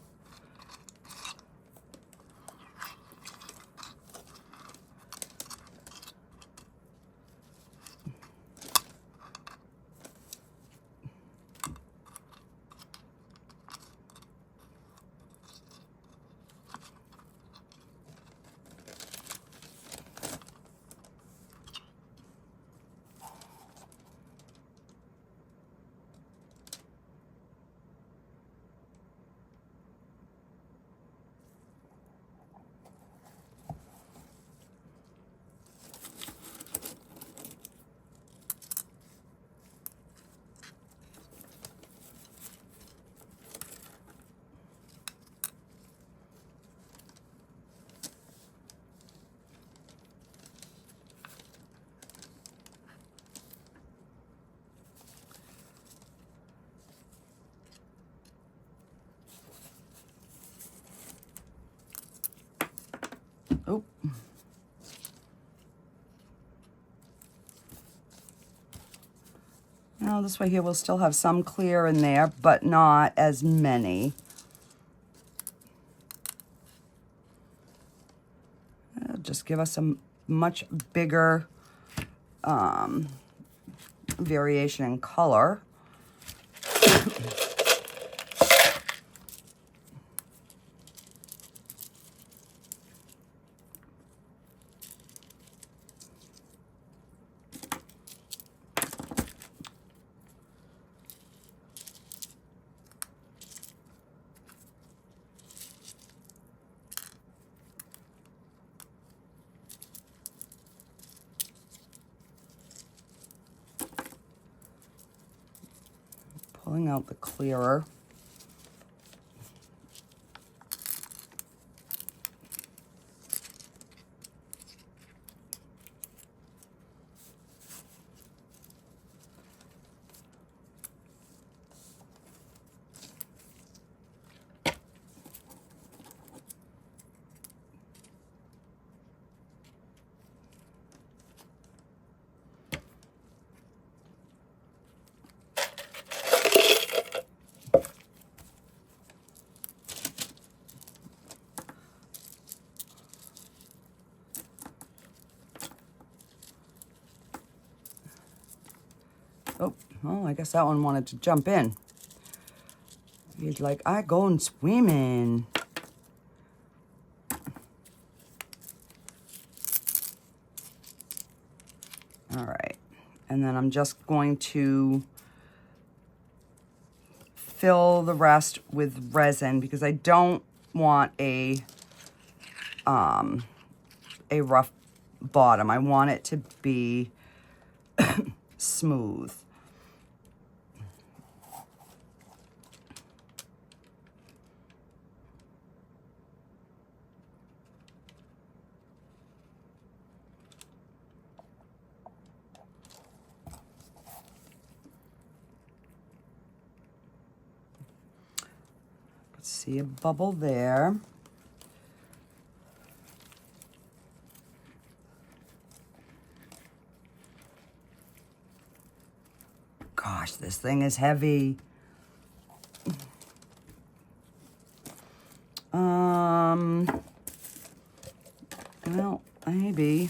Oh. Now this way here, we'll still have some clear in there, but not as many. It'll just give us a much bigger variation in color. Pulling out the clearer. Oh, well, I guess that one wanted to jump in. He's like, I going swimming. All right. And then I'm just going to fill the rest with resin because I don't want a rough bottom. I want it to be smooth. See a bubble there. Gosh, this thing is heavy. Well, maybe.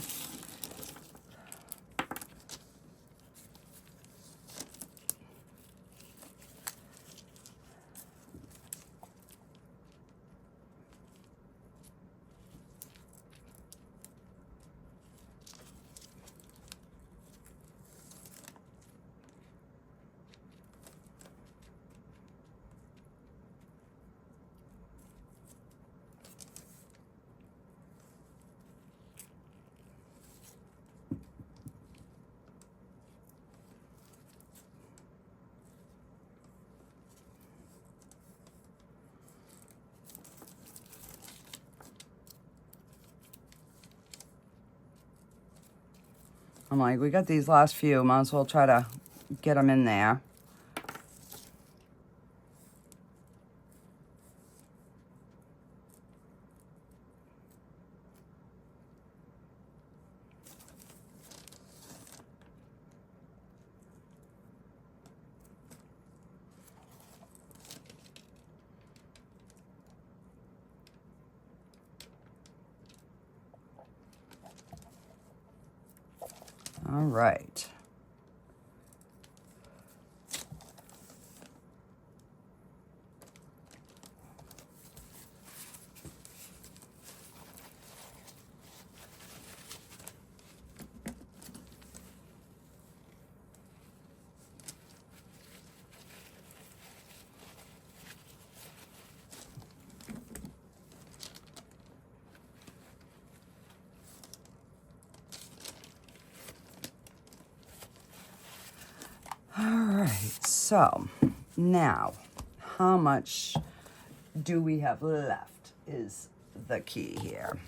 I'm like, we got these last few, might as well try to get them in there. All right. So now, how much do we have left is the key here.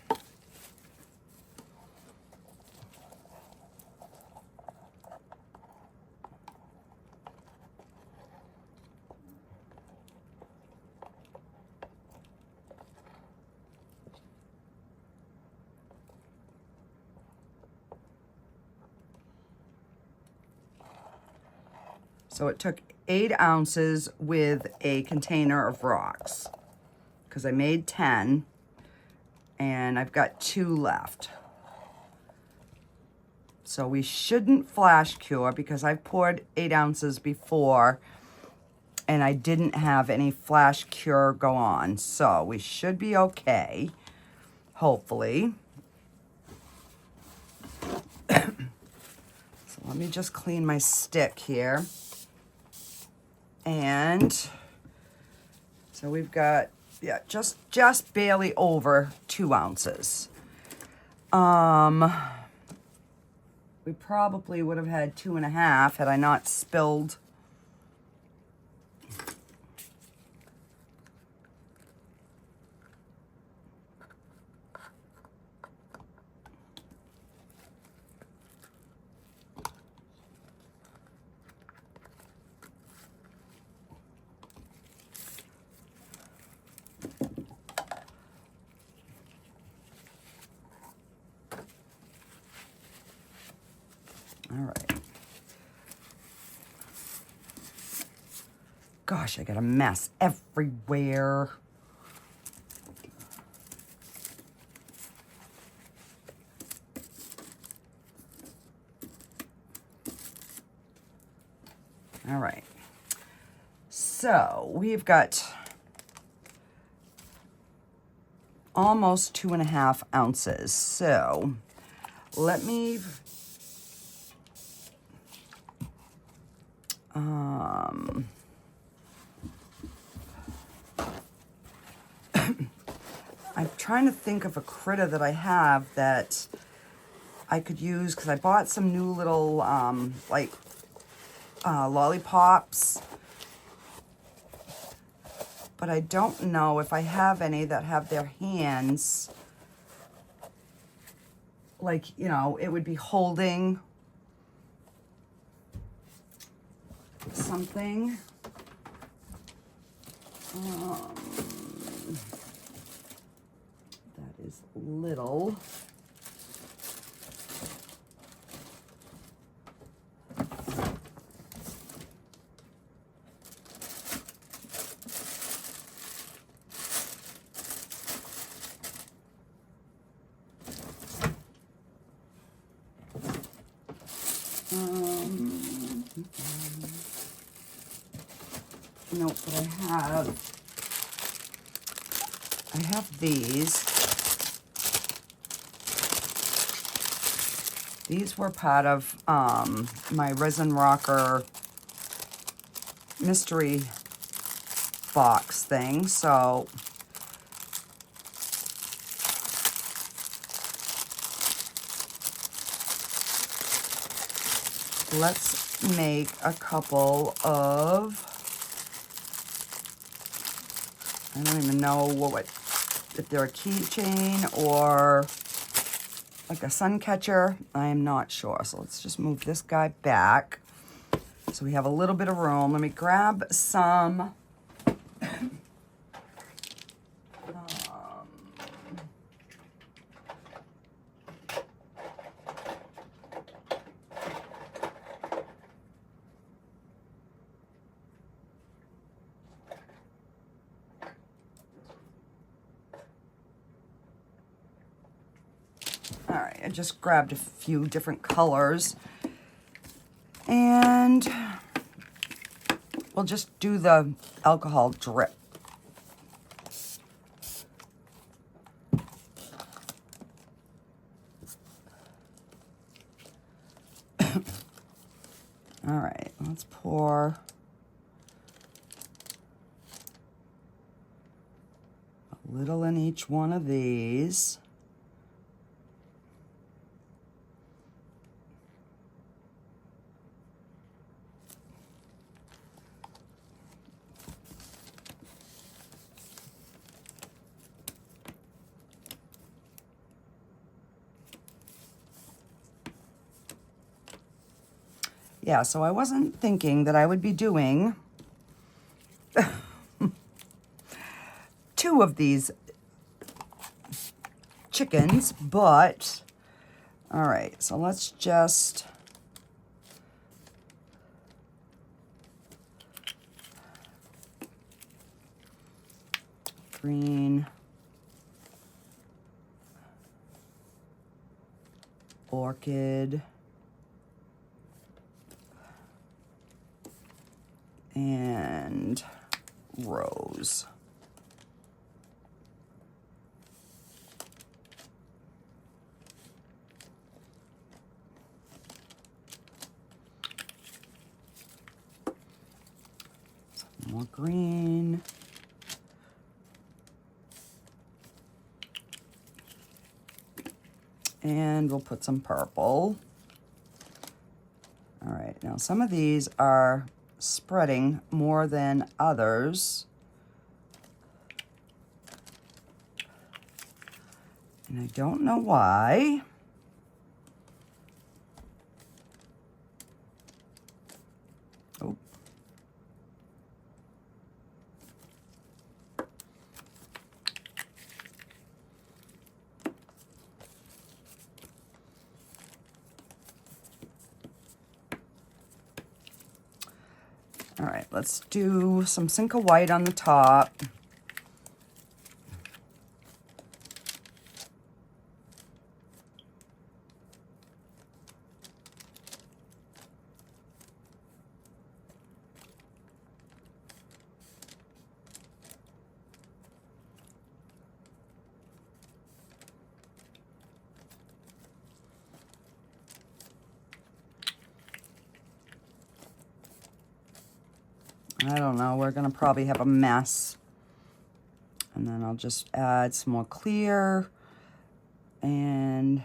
So it took 8 ounces with a container of rocks because I made 10 and I've got 2 left. So we shouldn't flash cure because I've poured 8 ounces before and I didn't have any flash cure go on. So we should be okay, hopefully. So let me just clean my stick here. And so we've got, yeah, just barely over 2 ounces. We probably would have had 2.5 had I not spilled. All right. Gosh, I got a mess everywhere. All right. So we've got almost 2.5 ounces. So let me I'm trying to think of a critter that I have that I could use because I bought some new little lollipops, but I don't know if I have any that have their hands like, you know, it would be holding something. That is little. No, but I have these. These were part of my resin rocker mystery box thing, so let's make a couple of, I don't even know what if they're a keychain or like a sun catcher. I am not sure. So let's just move this guy back so we have a little bit of room. Let me grab some all right, I just grabbed a few different colors, and we'll just do the alcohol drip. All right, let's pour a little in each one of these. Yeah, so I wasn't thinking that I would be doing 2 of these chickens, but all right, so let's just green, orchid, and rose. Some more green. And we'll put some purple. All right, now some of these are spreading more than others. And I don't know why. Oh. All right, let's do some Cinca white on the top. I don't know, we're gonna probably have a mess. And then I'll just add some more clear and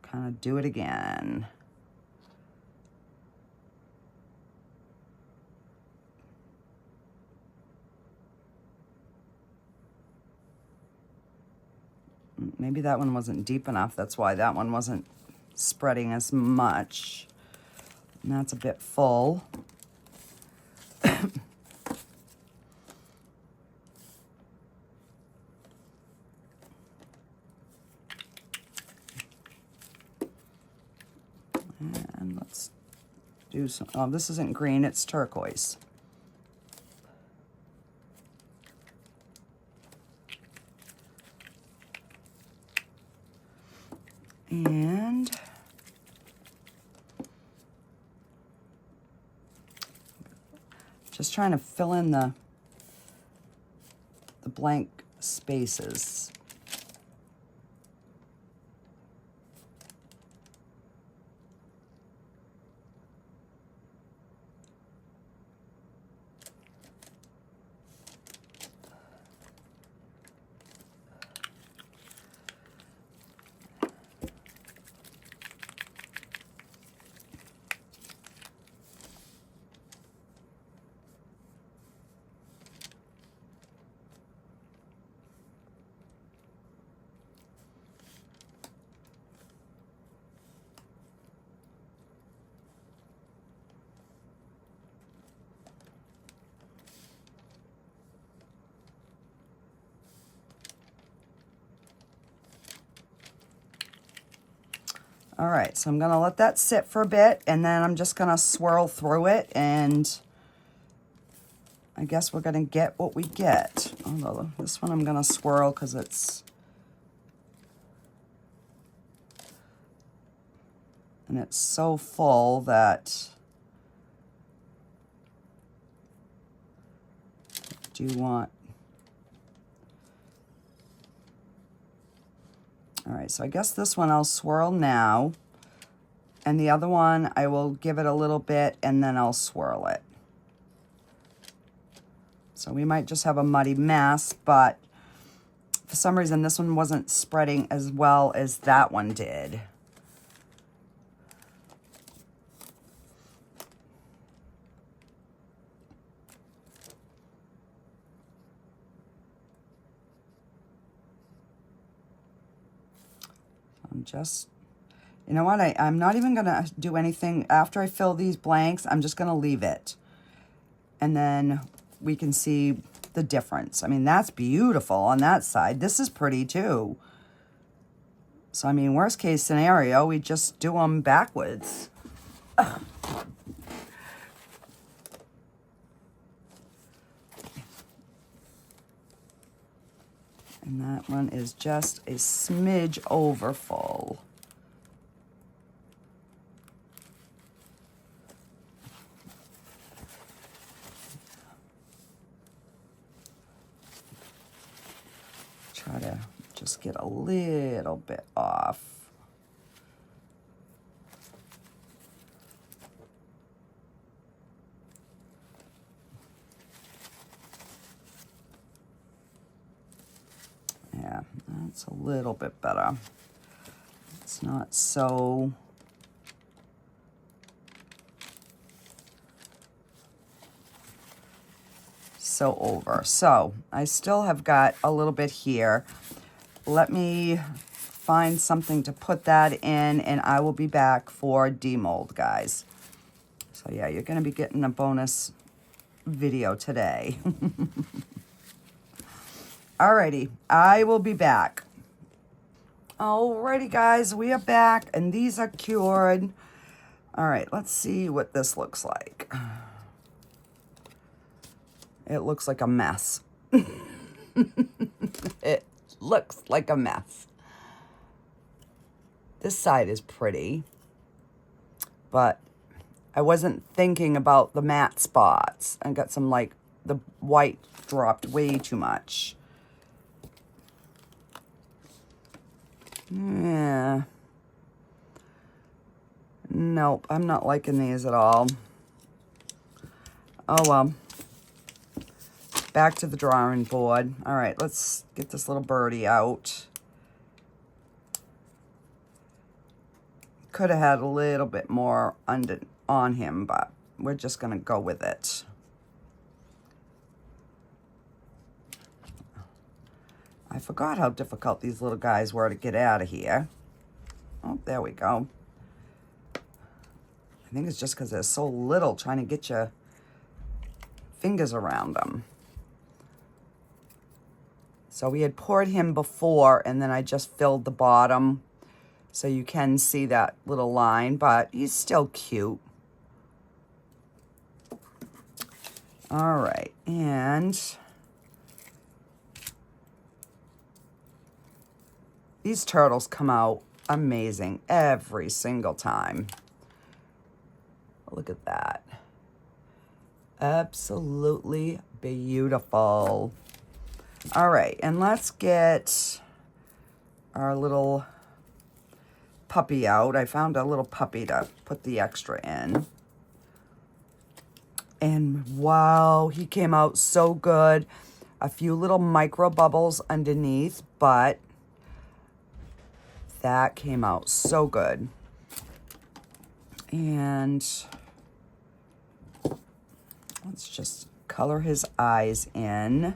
kind of do it again. Maybe that one wasn't deep enough. That's why that one wasn't spreading as much. And that's a bit full. And let's do some, oh, this isn't green, it's turquoise. And just trying to fill in the blank spaces. All right, so I'm gonna let that sit for a bit, and then I'm just gonna swirl through it, and I guess we're gonna get what we get. Although this one I'm gonna swirl because it's, and it's so full that do you want, all right, so I guess this one I'll swirl now, and the other one I will give it a little bit and then I'll swirl it. So we might just have a muddy mess, but for some reason this one wasn't spreading as well as that one did. I'm just, you know what, I'm not even gonna do anything after I fill these blanks. I'm just gonna leave it. And then we can see the difference. I mean, that's beautiful on that side. This is pretty too. So, I mean, worst case scenario, we just do them backwards. And that one is just a smidge over full. Try to just get a little bit off. Yeah, that's a little bit better. It's not so over. So I still have got a little bit here. Let me find something to put that in, and I will be back for demold, guys. So yeah, you're going to be getting a bonus video today. Alrighty, I will be back. Alrighty, guys, we are back, and these are cured. All right, let's see what this looks like. It looks like a mess. It looks like a mess. This side is pretty, but I wasn't thinking about the matte spots. I got some, like, the white dropped way too much. Yeah. Nope, I'm not liking these at all. Oh, well. Back to the drawing board. All right, let's get this little birdie out. Could have had a little bit more on him, but we're just going to go with it. I forgot how difficult these little guys were to get out of here. Oh, there we go. I think it's just because they're so little, trying to get your fingers around them. So we had poured him before, and then I just filled the bottom so you can see that little line, but he's still cute. All right, and these turtles come out amazing every single time. Look at that. Absolutely beautiful. All right, and let's get our little puppy out. I found a little puppy to put the extra in. And wow, he came out so good. A few little micro bubbles underneath, but that came out so good. And let's just color his eyes in.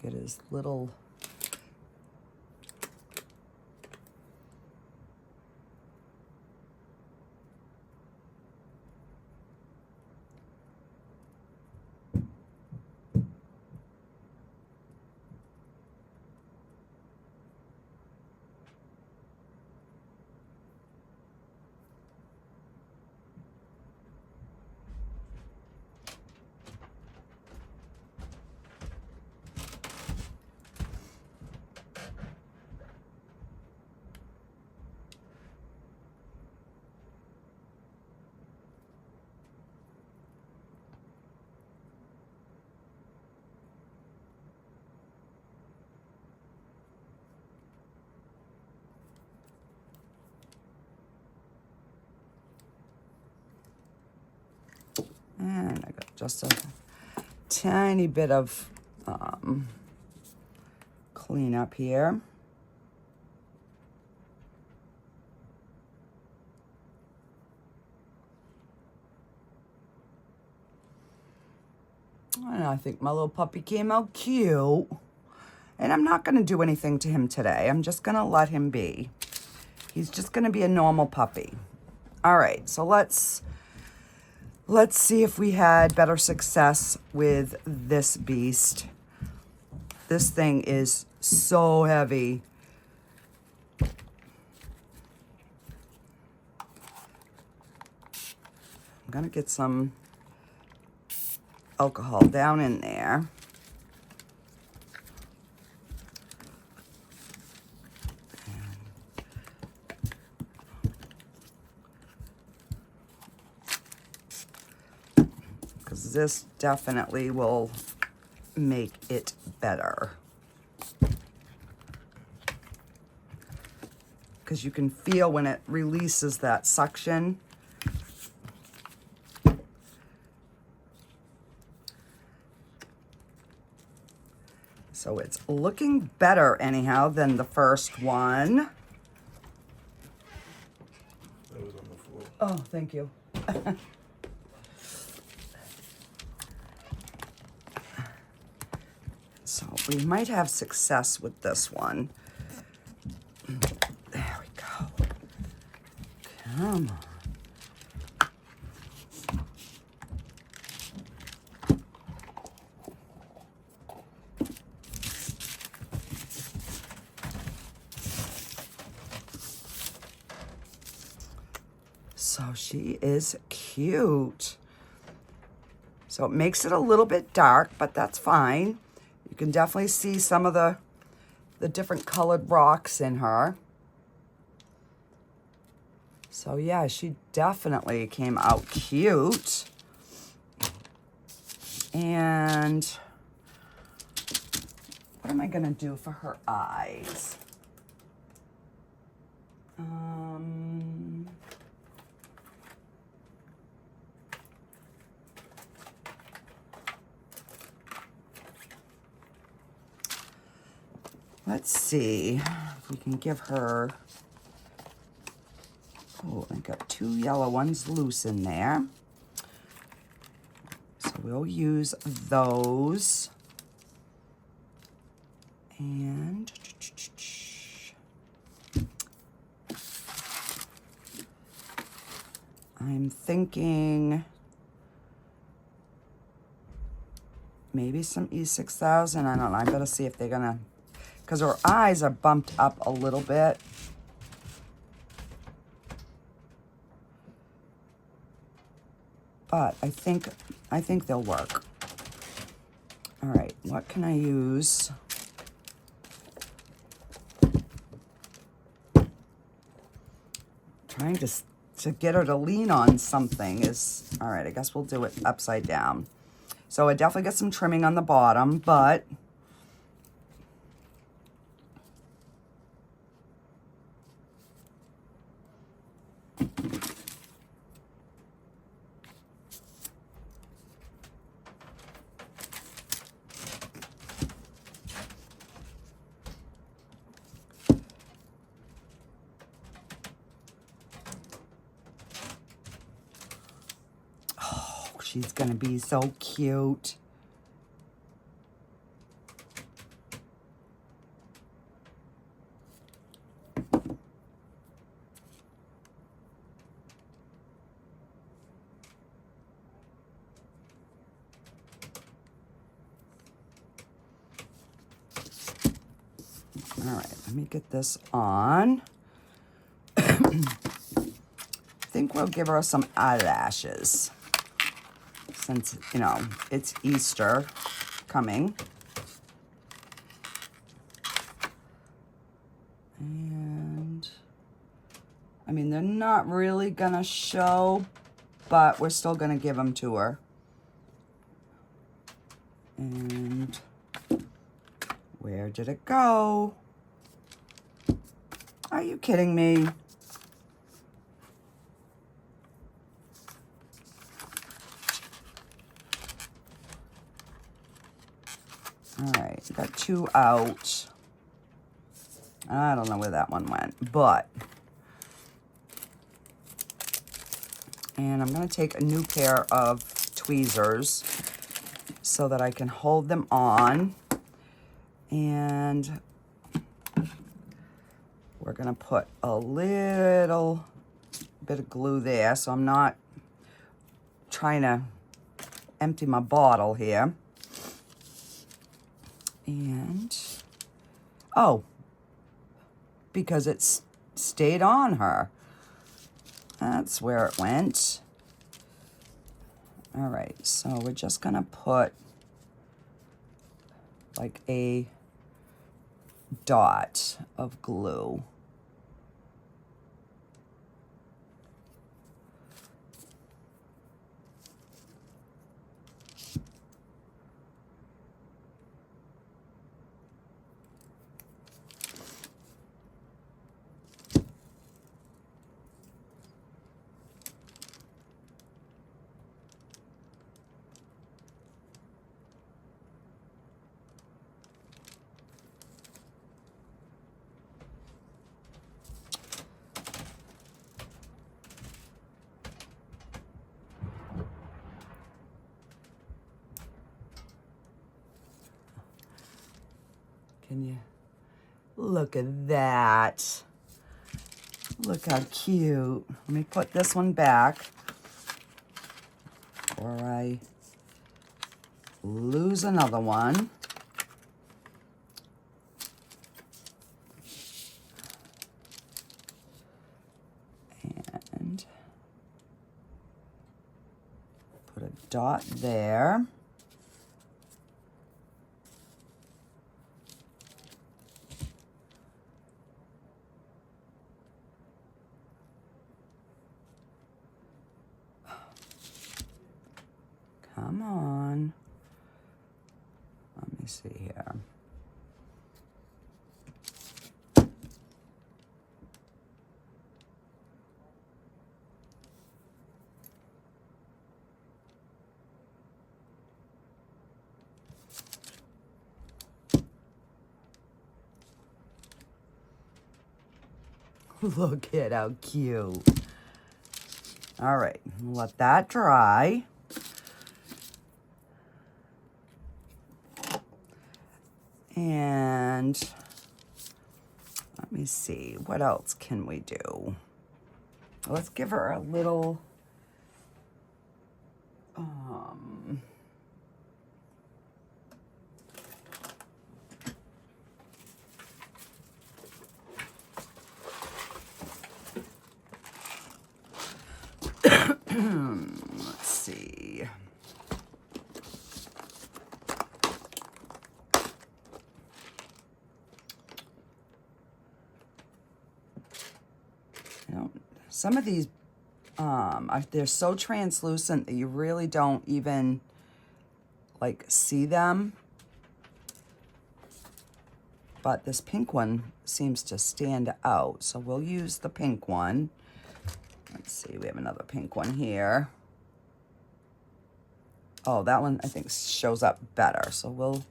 Get his little... And I got just a tiny bit of cleanup here. And I think my little puppy came out cute. And I'm not going to do anything to him today. I'm just going to let him be. He's just going to be a normal puppy. All right, so let's see if we had better success with this beast. This thing is so heavy. I'm gonna get some alcohol down in there. Because this definitely will make it better. Because you can feel when it releases that suction. So it's looking better anyhow than the first one. That was on the floor. Oh, thank you. So we might have success with this one. There we go. Come on. So she is cute. So it makes it a little bit dark, but that's fine. You can definitely see some of the different colored rocks in her. So yeah, she definitely came out cute. And what am I gonna do for her eyes? Let's see if we can give her, oh, I got 2 yellow ones loose in there. So we'll use those. And I'm thinking maybe some E6000. I don't know. I better see if they're gonna, because her eyes are bumped up a little bit. But I think they'll work. All right, what can I use? Trying to get her to lean on something is, all right, I guess we'll do it upside down. So I definitely got some trimming on the bottom, but she's gonna be so cute. All right, let me get this on. I think we'll give her some eyelashes since, you know, it's Easter coming. And, I mean, they're not really gonna show, but we're still gonna give them to her. And where did it go? Are you kidding me? All right, got 2 out. I don't know where that one went, but. And I'm gonna take a new pair of tweezers so that I can hold them on. And we're gonna put a little bit of glue there, so I'm not trying to empty my bottle here. And, oh, because it's stayed on her. That's where it went. All right, so we're just gonna put like a dot of glue. Can you look at that? Look how cute. Let me put this one back or I lose another one. And put a dot there. Come on. Let me see here. Look at how cute. All right, let that dry. And let me see, what else can we do? Let's give her a little, let's see. You know, some of these, they're so translucent that you really don't even, like, see them. But this pink one seems to stand out, so we'll use the pink one. Let's see, we have another pink one here. Oh, that one I think shows up better, so we'll...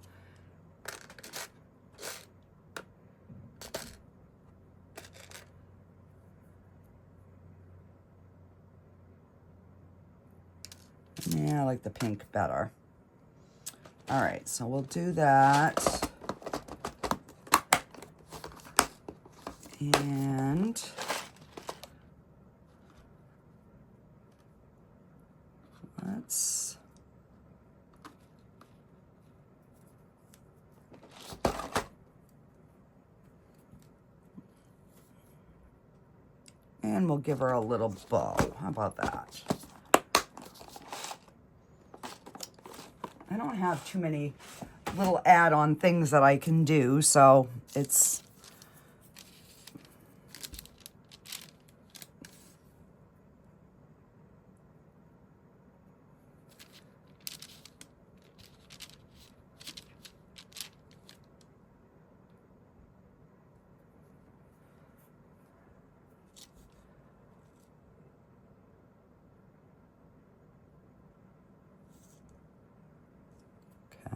Yeah, I like the pink better. All right, so we'll do that. And let's and we'll give her a little bow. How about that? I don't have too many little add-on things that I can do, so it's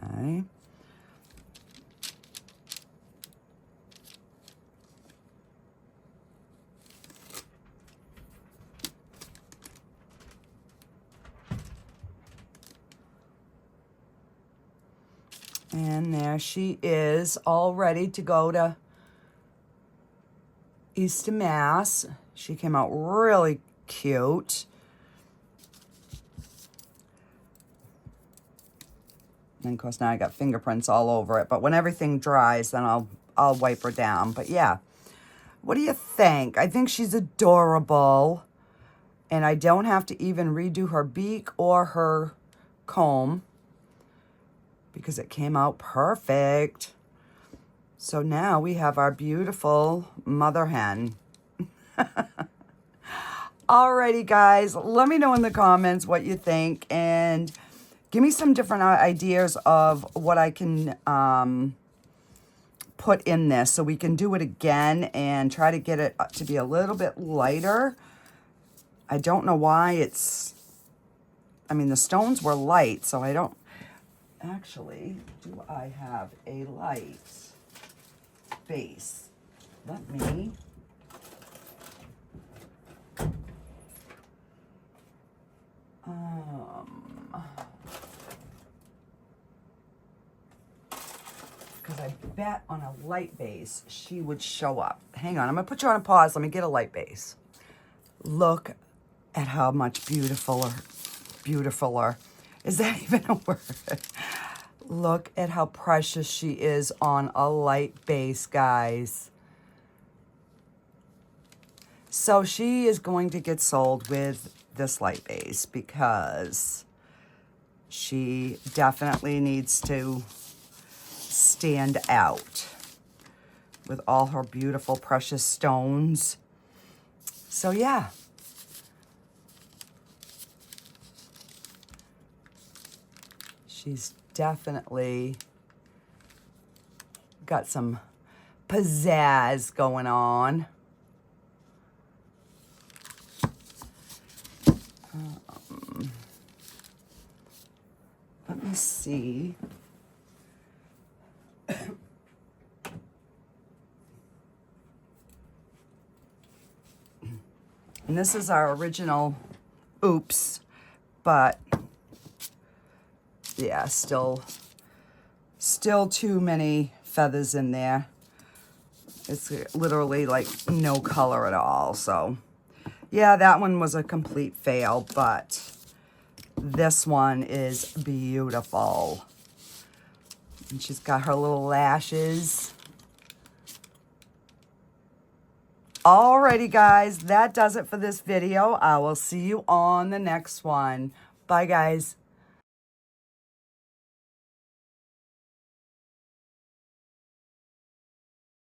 okay. And there she is, all ready to go to East of Mass. She came out really cute. And of course now I got fingerprints all over it, but when everything dries, then I'll wipe her down. But yeah, what do you think? I think she's adorable. And I don't have to even redo her beak or her comb, because it came out perfect. So now we have our beautiful mother hen. Alrighty, guys, let me know in the comments what you think, and give me some different ideas of what I can put in this, so we can do it again and try to get it to be a little bit lighter. I don't know why it's, I mean, the stones were light, so I don't, actually, do I have a light base? Let me, because I bet on a light base she would show up. Hang on, I'm gonna put you on a pause. Let me get a light base. Look at how much beautifuler, is that even a word? Look at how precious she is on a light base, guys. So she is going to get sold with this light base because she definitely needs to stand out with all her beautiful precious stones. So yeah. She's definitely got some pizzazz going on. Let me see. And this is our original oops, but yeah, still too many feathers in there. It's literally like no color at all. So yeah, that one was a complete fail, but this one is beautiful. And she's got her little lashes. Alrighty, guys, that does it for this video. I will see you on the next one. Bye, guys.